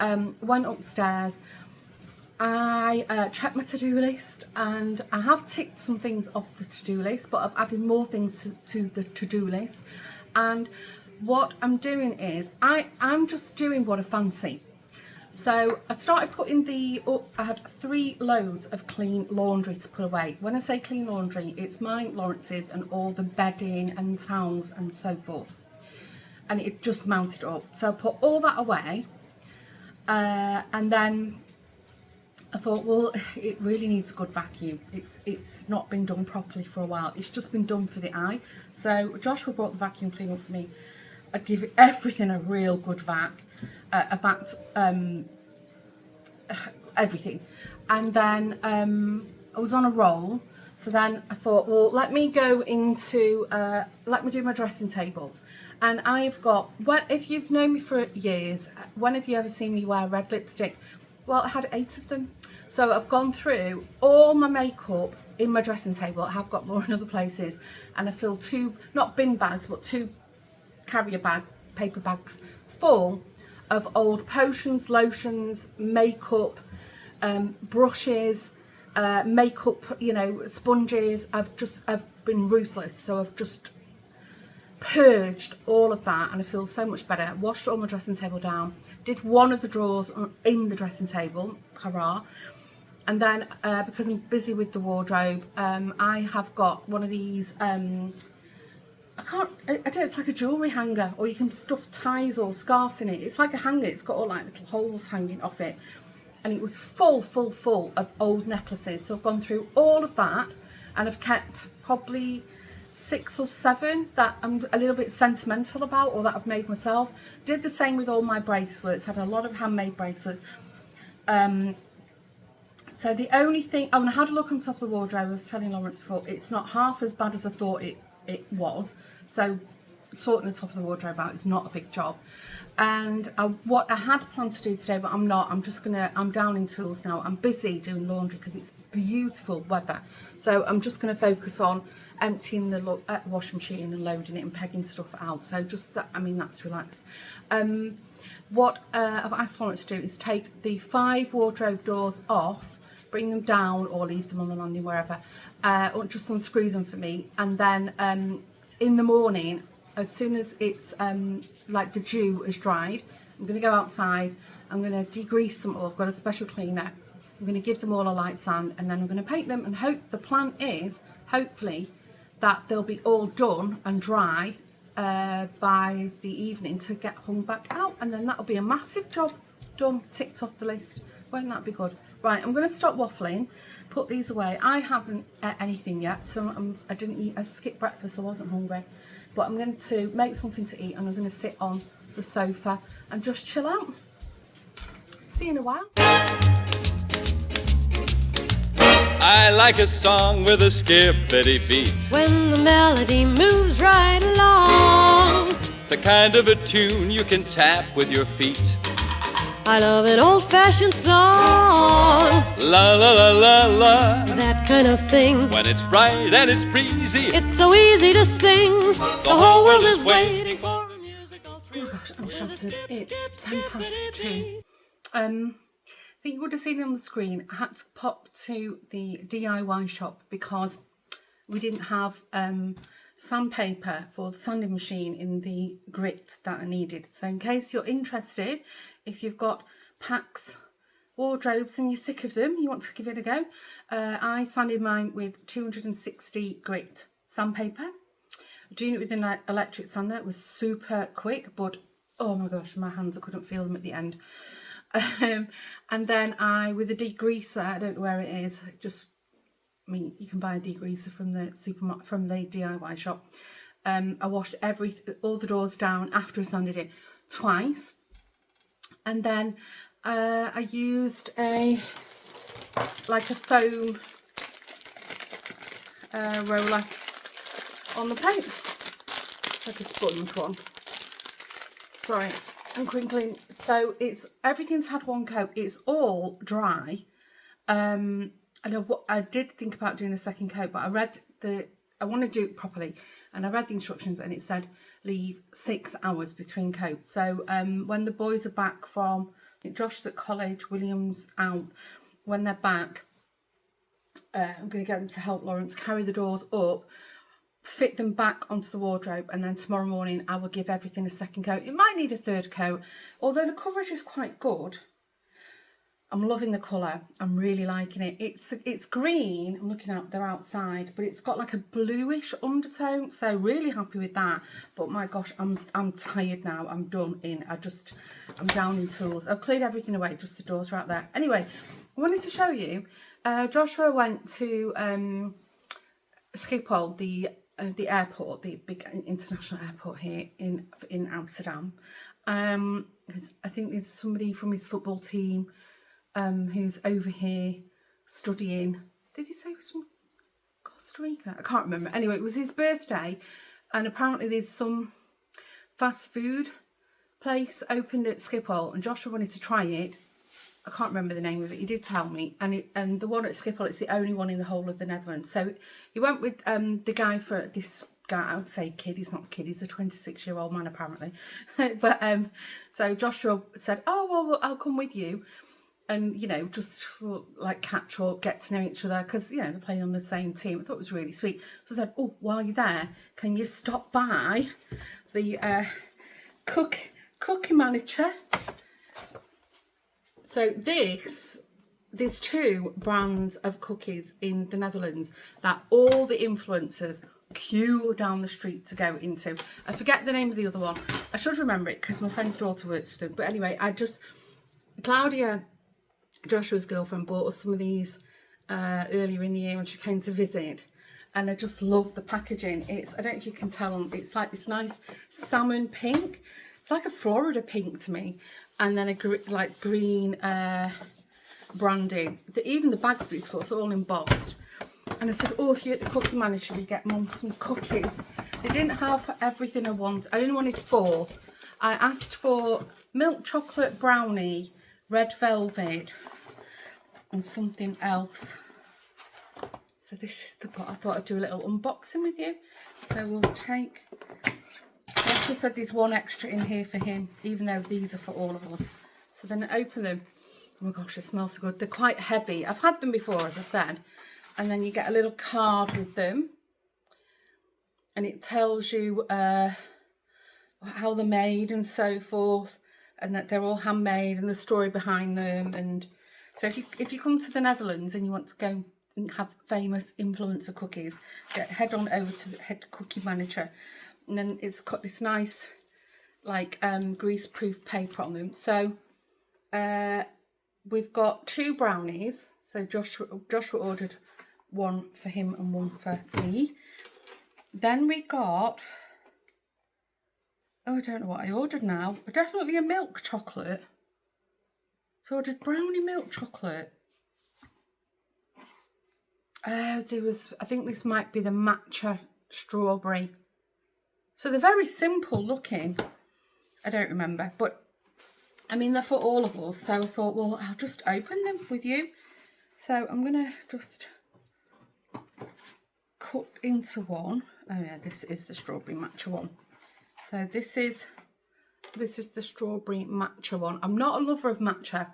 Went upstairs. I checked my to-do list, and I have ticked some things off the to-do list, but I've added more things to the to-do list. And what I'm doing is I'm just doing what I fancy. So I started putting I had 3 loads of clean laundry to put away. When I say clean laundry, it's mine, Lawrence's, and all the bedding and towels and so forth. And it just mounted up. So I put all that away, and then I thought, well, it really needs a good vacuum. It's not been done properly for a while. It's just been done for the eye. So Joshua brought the vacuum cleaner for me. I'd give everything a real good vac. I vacuumed everything. And then I was on a roll. So then I thought, well, let me do my dressing table. And I've got, if you've known me for years, when have you ever seen me wear red lipstick? Well, I had 8 of them. So I've gone through all my makeup in my dressing table. I have got more in other places. And I filled 2, not bin bags, but 2 carrier paper bags full of old potions, lotions, makeup, brushes, makeup, sponges. I've been ruthless. So I've just purged all of that, and I feel so much better. Washed all my dressing table down, did one of the drawers in the dressing table, hurrah. And then because I'm busy with the wardrobe, I have got one of these it's like a jewellery hanger, or you can stuff ties or scarves in it. It's like a hanger, it's got all like little holes hanging off it, and it was full of old necklaces. So I've gone through all of that, and I've kept probably 6 or 7 that I'm a little bit sentimental about, or that I've made myself. Did the same with all my bracelets, had a lot of handmade bracelets. So the only thing, I had a look on top of the wardrobe. I was telling Lawrence before, it's not half as bad as I thought it was. So sorting the top of the wardrobe out is not a big job. And what I had planned to do today, but I'm not. I'm down in tools now. I'm busy doing laundry because it's beautiful weather. So I'm just going to focus on emptying the washing machine and loading it and pegging stuff out. So just that, I mean, that's relaxed. What I've asked Lawrence to do is take the 5 wardrobe doors off, bring them down or leave them on the landing, wherever, or just unscrew them for me. And then in the morning, as soon as it's like the dew has dried, I'm going to go outside, I'm going to degrease them all. I've got a special cleaner. I'm going to give them all a light sand, and then I'm going to paint them, and the plan is hopefully that they'll be all done and dry by the evening to get hung back out, and then that'll be a massive job done, ticked off the list. Won't that be good? Right, I'm going to stop waffling, put these away. I haven't ate anything yet, so I didn't eat. I skipped breakfast, so I wasn't hungry. But I'm going to make something to eat, and I'm going to sit on the sofa and just chill out. See you in a while. I like a song with a skippity beat, when the melody moves right along. the kind of a tune you can tap with your feet. I love an old-fashioned song, La la la la la. that kind of thing. When it's bright and it's breezy, It's so easy to sing. The whole world is waiting for a musical treat. Oh gosh, I'm shattered. It's 2:10. I think you would have seen it on the screen. I had to pop to the DIY shop because we didn't have sandpaper for the sanding machine in the grit that I needed. So in case you're interested, if you've got PAX wardrobes and you're sick of them, you want to give it a go, I sanded mine with 260 grit sandpaper. Doing it with an electric sander, it was super quick, but oh my gosh, my hands, I couldn't feel them at the end. And then with a degreaser, I don't know where it is, I mean, you can buy a degreaser from the supermarket, from the DIY shop. I washed all the doors down after I sanded it twice. And then I used a foam roller on the paint, like a sponge one. Sorry, I'm crinkling. So everything's had one coat. It's all dry. I did think about doing a second coat, but I want to do it properly, and I read the instructions, and it said leave 6 hours between coats. So when the boys are back from, I think Josh's at college, William's out, when they're back, I'm going to get them to help Lawrence carry the doors up, fit them back onto the wardrobe, and then tomorrow morning I will give everything a second coat. It might need a third coat, although the coverage is quite good. I'm loving the colour. I'm really liking it. It's green. I'm looking out, they're outside, but it's got like a bluish undertone. So really happy with that. But my gosh, I'm tired now. I'm done in. I'm down in tools. I've cleared everything away. Just the doors are out there. Anyway, I wanted to show you. Joshua went to Schiphol, the airport, the big international airport here in Amsterdam. I think there's somebody from his football team who's over here studying. Did he say it was from Costa Rica? I can't remember. Anyway, it was his birthday, and apparently there's some fast food place opened at Schiphol, and Joshua wanted to try it. I can't remember the name of it. He did tell me, and the one at Schiphol, it's the only one in the whole of the Netherlands. So he went with the guy for this guy. I would say kid. He's not a kid. He's a 26-year-old man apparently. But so Joshua said, "Oh well, I'll come with you." And, you know, just like catch up, get to know each other, because, you know, they're playing on the same team. I thought it was really sweet. So I said, oh, while you're there, can you stop by the cookie manager? So there's 2 brands of cookies in the Netherlands that all the influencers queue down the street to go into. I forget the name of the other one. I should remember it because my friend's daughter works for them. But anyway, Claudia, Joshua's girlfriend, bought us some of these earlier in the year when she came to visit, and I just love the packaging. It's, I don't know if you can tell, it's like this nice salmon pink. It's like a Florida pink to me, and then a like green branding. Even the bag's beautiful. It's all embossed. And I said, oh, if you're at the Cookie Manager, we get Mum some cookies. They didn't have everything I want. I only wanted 4. I asked for milk chocolate brownie, red velvet, and something else. So this is the pot. I thought I'd do a little unboxing with you. So we'll take, I also said there's 1 extra in here for him, even though these are for all of us. So then I open them. Oh my gosh, they smell so good. They're quite heavy. I've had them before, as I said. And then you get a little card with them. And it tells you how they're made and so forth. And that they're all handmade and the story behind them. And so if you come to the Netherlands and you want to go and have famous influencer cookies, head on over to the Head Cookie Manager. And then it's got this nice like grease-proof paper on them. So we've got 2 brownies. So Joshua ordered 1 for him and 1 for me. Then we got, oh, I don't know what I ordered now. Definitely a milk chocolate. So I ordered brownie milk chocolate. There was, I think this might be the matcha strawberry. So they're very simple looking. I don't remember, but I mean, they're for all of us. So I thought, well, I'll just open them with you. So I'm gonna just cut into one. Oh yeah, this is the strawberry matcha one. So this is the strawberry matcha one. I'm not a lover of matcha.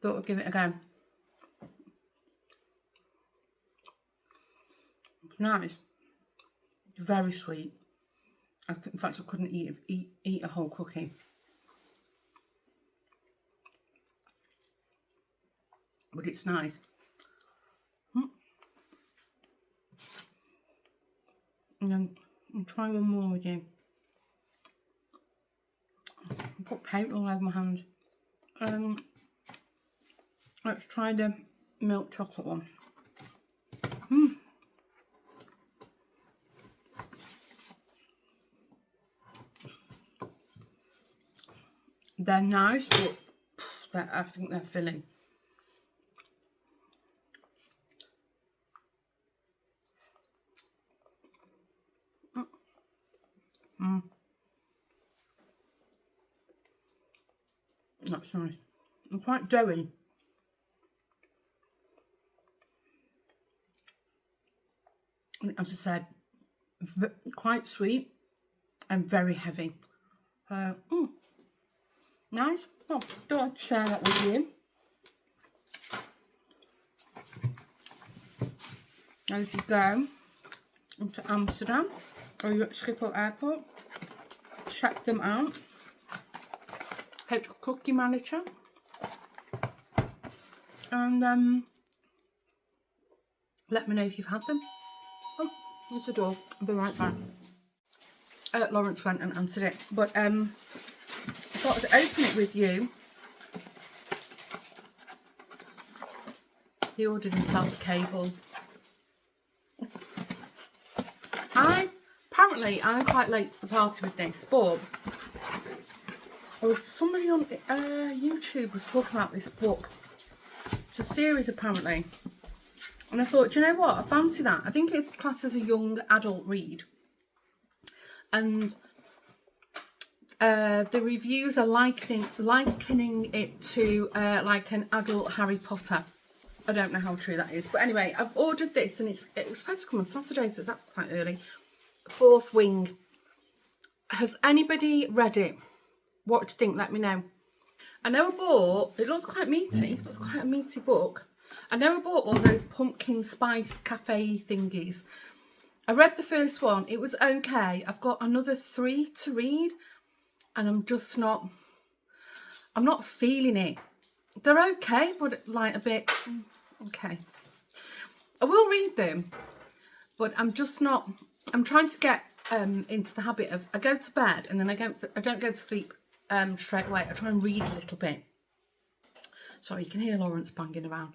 Thought I'd give it a go. It's nice. It's very sweet. In fact, I couldn't eat a whole cookie. But it's nice. And then I'll try one more with you. I've got paint all over my hands. Let's try the milk chocolate one. They're nice, but I think they're filling. That's nice. They're quite doughy. As I said, quite sweet and very heavy. Nice. Oh, thought I'd share that with you. As you go into Amsterdam or you're at Schiphol Airport, check them out. Head Cookie Manager. And let me know if you've had them. Oh, there's the door. I'll be right back. Lawrence went and answered it, but I thought I'd open it with you. He ordered himself a cable. Apparently I'm quite late to the party with this, but there was somebody on YouTube was talking about this book. It's a series apparently. And I thought, do you know what? I fancy that. I think it's classed as a young adult read. And the reviews are likening it to like an adult Harry Potter. I don't know how true that is. But anyway, I've ordered this and it was supposed to come on Saturday, so that's quite early. Fourth Wing. Has anybody read it? What do you think? Let me know. I know I bought, it looks quite meaty. It looks quite a meaty book. I know I bought all those pumpkin spice cafe thingies. I read the first one. It was okay. I've got another 3 to read. And I'm not feeling it. They're okay, but like a bit, okay. I will read them, but I'm just not, I'm trying to get into the habit of, I go to bed and then I don't go to sleep straight away. I try and read a little bit. Sorry, you can hear Lawrence banging around.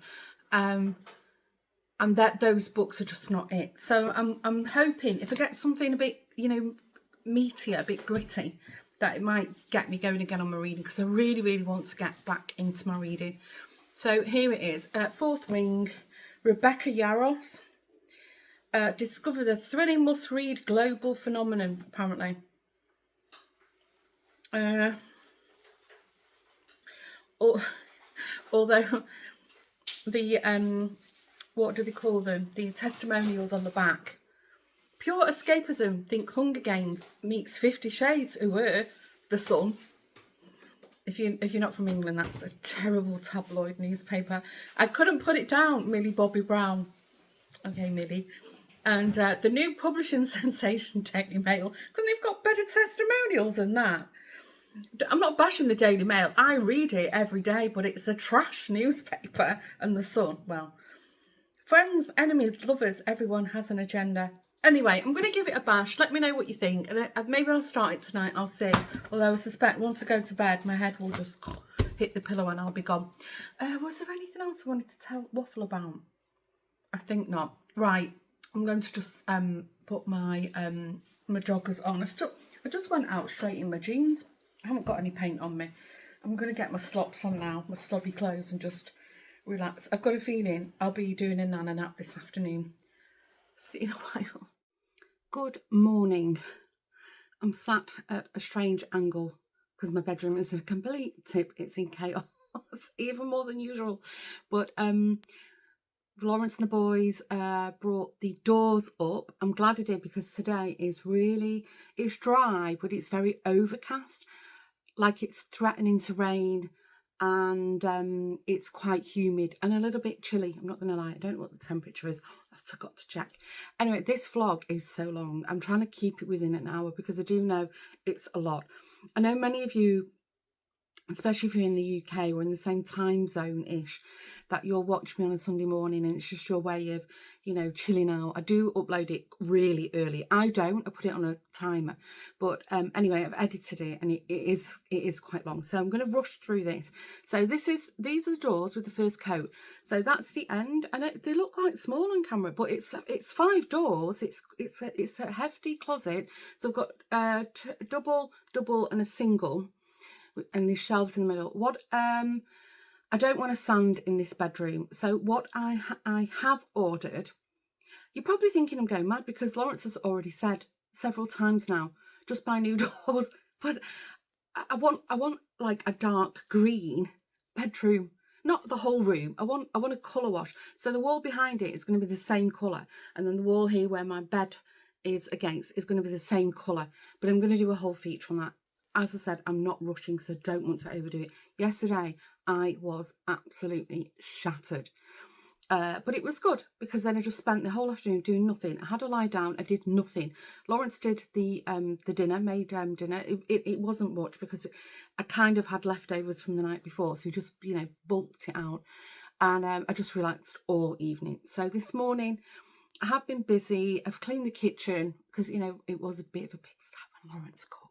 And that those books are just not it. So I'm hoping if I get something a bit, you know, meatier, a bit gritty, that it might get me going again on my reading, because I really, really want to get back into my reading. So here it is, Fourth Ring, Rebecca Yarros. Discover the thrilling must-read global phenomenon, apparently. Although the what do they call them? The testimonials on the back. Pure escapism. Think Hunger Games meets 50 Shades. The Sun. If you're not from England, that's a terrible tabloid newspaper. I couldn't put it down, Millie Bobby Brown. Okay, Millie. And the new publishing sensation, Daily Mail. Because they've got better testimonials than that. I'm not bashing the Daily Mail. I read it every day, but it's a trash newspaper. And the Sun, well, friends, enemies, lovers, everyone has an agenda. Anyway, I'm going to give it a bash. Let me know what you think. And maybe I'll start it tonight. I'll see. Although I suspect once I go to bed, my head will just hit the pillow and I'll be gone. Was there anything else I wanted to waffle about? I think not. Right. I'm going to just put my my joggers on. I just went out straight in my jeans. I haven't got any paint on me. I'm going to get my slops on now, my slobby clothes, and just relax. I've got a feeling I'll be doing a nana nap this afternoon. See you in a while. Good morning. I'm sat at a strange angle because my bedroom is a complete tip. It's in chaos, even more than usual. But Lawrence and the boys brought the doors up. I'm glad I did, because today is it's dry, but it's very overcast, like it's threatening to rain, and it's quite humid and a little bit chilly. I'm not going to lie, I don't know what the temperature is. I forgot to check. Anyway, this vlog is so long. I'm trying to keep it within an hour because I do know it's a lot. I know many of you, especially if you're in the UK or in the same time zone-ish, that you'll watch me on a Sunday morning and it's just your way of, you know, chilling out. I do upload it really early. I put it on a timer. But anyway, I've edited it and it is quite long. So I'm going to rush through this. So these are the doors with the first coat. So that's the end. And they look quite small on camera, but it's 5 doors. It's a hefty closet. So I've got double and a single, and these shelves in the middle. What I don't want to sand in this bedroom, so what I have ordered, you're probably thinking I'm going mad because Lawrence has already said several times now, just buy new doors. But I want like a dark green bedroom, not the whole room. I want a colour wash, so the wall behind it is going to be the same colour, and then the wall here where my bed is against is going to be the same colour. But I'm going to do a whole feature on that. As I said, I'm not rushing, so don't want to overdo it. Yesterday, I was absolutely shattered. But it was good, because then I just spent the whole afternoon doing nothing. I had to lie down. I did nothing. Lawrence did the dinner, made dinner. It wasn't much because I kind of had leftovers from the night before. So he just, you know, bulked it out. And I just relaxed all evening. So this morning, I have been busy. I've cleaned the kitchen because, you know, it was a bit of a pigsty when Lawrence cooks.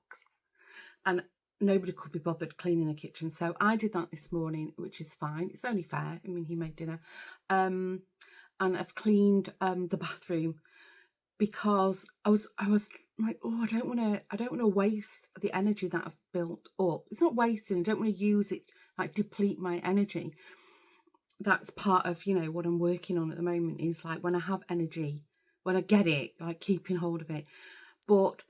And nobody could be bothered cleaning the kitchen, so I did that this morning, which is fine. It's only fair. I mean, he made dinner, and I've cleaned the bathroom because I was like, oh, I don't want to waste the energy that I've built up. It's not wasting. I don't want to use it, like deplete my energy. That's part of, you know, what I'm working on at the moment, is like when I have energy, when I get it, like keeping hold of it. But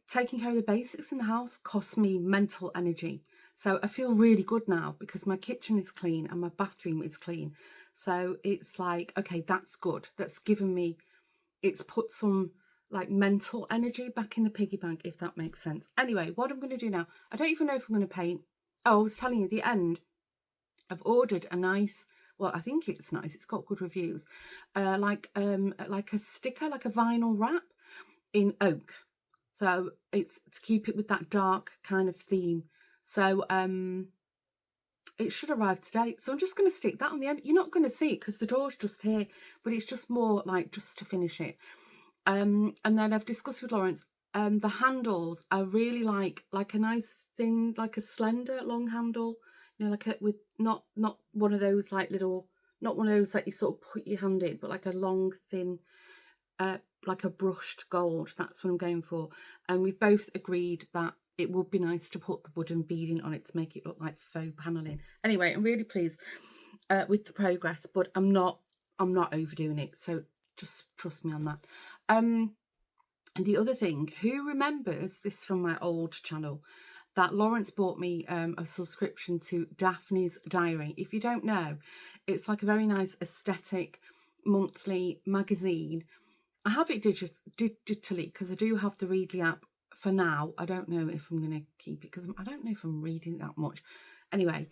taking care of the basics in the house costs me mental energy. So I feel really good now because my kitchen is clean and my bathroom is clean. So it's like, okay, that's good. That's given me, it's put some like mental energy back in the piggy bank, if that makes sense. Anyway, what I'm going to do now, I don't even know if I'm going to paint. Oh, I was telling you at the end, I've ordered a nice, well, I think it's nice. It's got good reviews. Like a sticker, like a vinyl wrap in oak. So it's to keep it with that dark kind of theme. So it should arrive today. So I'm just going to stick that on the end. You're not going to see it because the door's just here, but it's just more like just to finish it. And then I've discussed with Lawrence, the handles I really like a nice thing, like a slender long handle, you know, like with not one of those like little, not one of those that you sort of put your hand in, but like a long thin, like a brushed gold. That's what I'm going for. And we've both agreed that it would be nice to put the wooden beading on it to make it look like faux paneling. Anyway, I'm really pleased with the progress, but I'm not overdoing it. So just trust me on that. And the other thing, who remembers this from my old channel, that Lawrence bought me a subscription to Daphne's Diary. If you don't know, it's like a very nice aesthetic monthly magazine. I have it digitally because I do have the Readly app for now. I don't know if I'm going to keep it because I don't know if I'm reading that much. Anyway,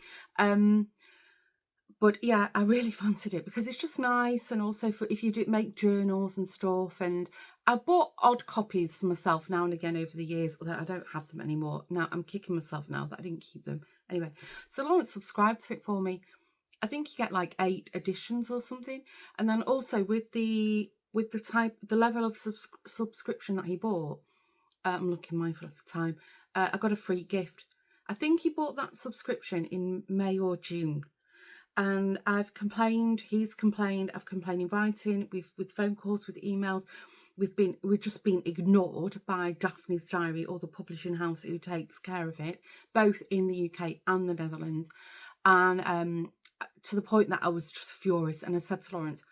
but yeah, I really fancied it because it's just nice, and also for if you do make journals and stuff. And I've bought odd copies for myself now and again over the years, although I don't have them anymore. Now I'm kicking myself now that I didn't keep them. Anyway, so Lawrence subscribed to it for me. I think you get like 8 editions or something, and then also with the level of subscription that he bought, I'm looking mindful of the time. I got a free gift. I think he bought that subscription in May or June. And I've complained, he's complained, I've complained in writing, with phone calls, with emails. We've just been ignored by Daphne's Diary, or the publishing house who takes care of it, both in the UK and the Netherlands. And to the point that I was just furious. And I said to Lawrence,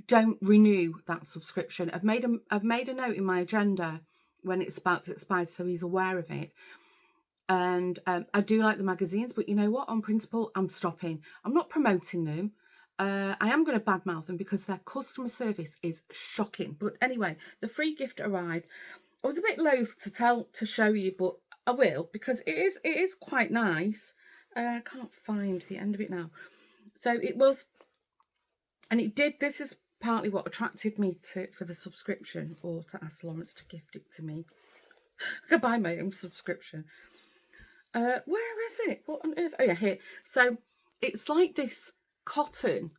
don't renew that subscription. I've made a note in my agenda when it's about to expire, so he's aware of it. And I do like the magazines, but you know what? On principle, I'm stopping. I'm not promoting them. I am going to badmouth them because their customer service is shocking. But anyway, the free gift arrived. I was a bit loath to show you, but I will because it is quite nice. I can't find the end of it now. So it was, and it did. This is partly what attracted me for the subscription, or to ask Lawrence to gift it to me. I could buy my own subscription. Where is it? What on earth? Oh yeah, here. So it's like this cotton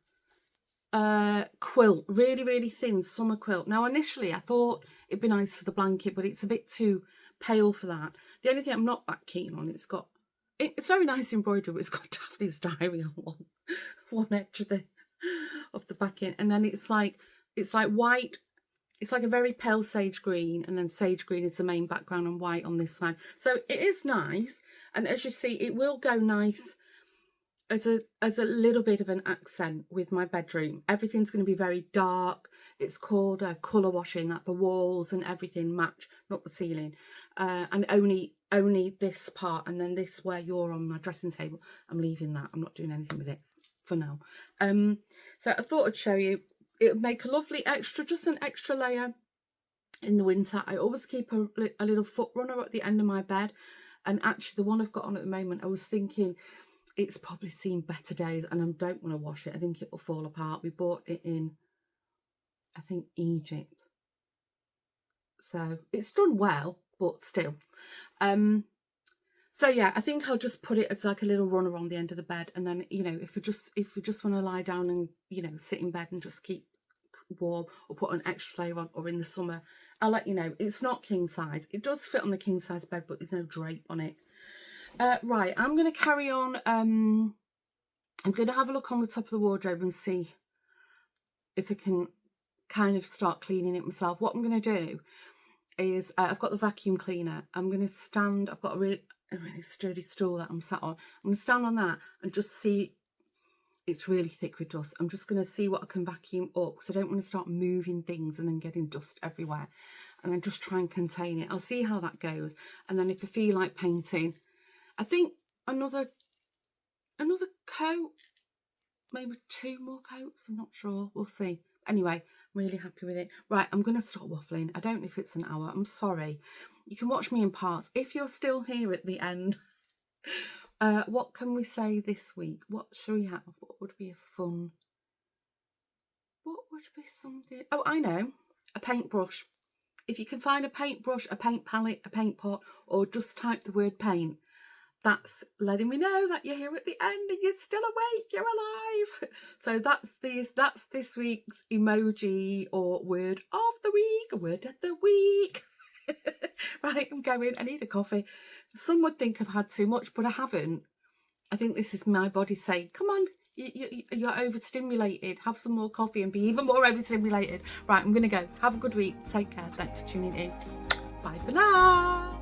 quilt, really, really thin summer quilt. Now, initially I thought it'd be nice for the blanket, but it's a bit too pale for that. The only thing I'm not that keen on, it's very nice embroidery, but it's got Daphne's Diary on one edge of the backing, and then it's like white. It's like a very pale sage green, and then sage green is the main background and white on this side. So it is nice, and as you see, it will go nice as a little bit of an accent with my bedroom. Everything's going to be very dark. It's called colour washing, that the walls and everything match, not the ceiling, and only this part, and then this where you're on my dressing table. I'm leaving that. I'm not doing anything with it for now. So I thought I'd show you. It would make a lovely just an extra layer in the winter. I always keep a little foot runner at the end of my bed. And actually, the one I've got on at the moment, I was thinking it's probably seen better days, and I don't want to wash it. I think it will fall apart. We bought it in, I think, Egypt. So it's done well, but still. So yeah, I think I'll just put it as like a little runner on the end of the bed, and then, you know, if we just want to lie down and, you know, sit in bed and just keep warm, or put an extra layer on, or in the summer, I'll let you know. It's not king size. It does fit on the king size bed, but there's no drape on it. Right, I'm going to carry on. I'm going to have a look on the top of the wardrobe and see if I can kind of start cleaning it myself. What I'm going to do is I've got the vacuum cleaner. I'm going to stand. I've got a really sturdy stool that I'm sat on. I'm going to stand on that and just see. It's really thick with dust. I'm just going to see what I can vacuum up, because I don't want to start moving things and then getting dust everywhere, and then just try and contain it. I'll see how that goes, and then if I feel like painting, I think another coat, maybe 2 more coats. I'm not sure. We'll see. Anyway, I'm really happy with it. Right, I'm going to stop waffling. I don't know if it's an hour. I'm sorry. You can watch me in parts. If you're still here at the end, what can we say this week? What shall we have? What would be something? Oh, I know. A paintbrush. If you can find a paintbrush, a paint palette, a paint pot, or just type the word paint, that's letting me know that you're here at the end and you're still awake, you're alive. So that's this week's emoji or word of the week. Right, I'm going. I need a coffee. Some would think I've had too much, but I haven't. I think this is my body saying, come on, you're overstimulated. Have some more coffee and be even more overstimulated. Right, I'm going to go. Have a good week. Take care. Thanks for tuning in. Bye for now.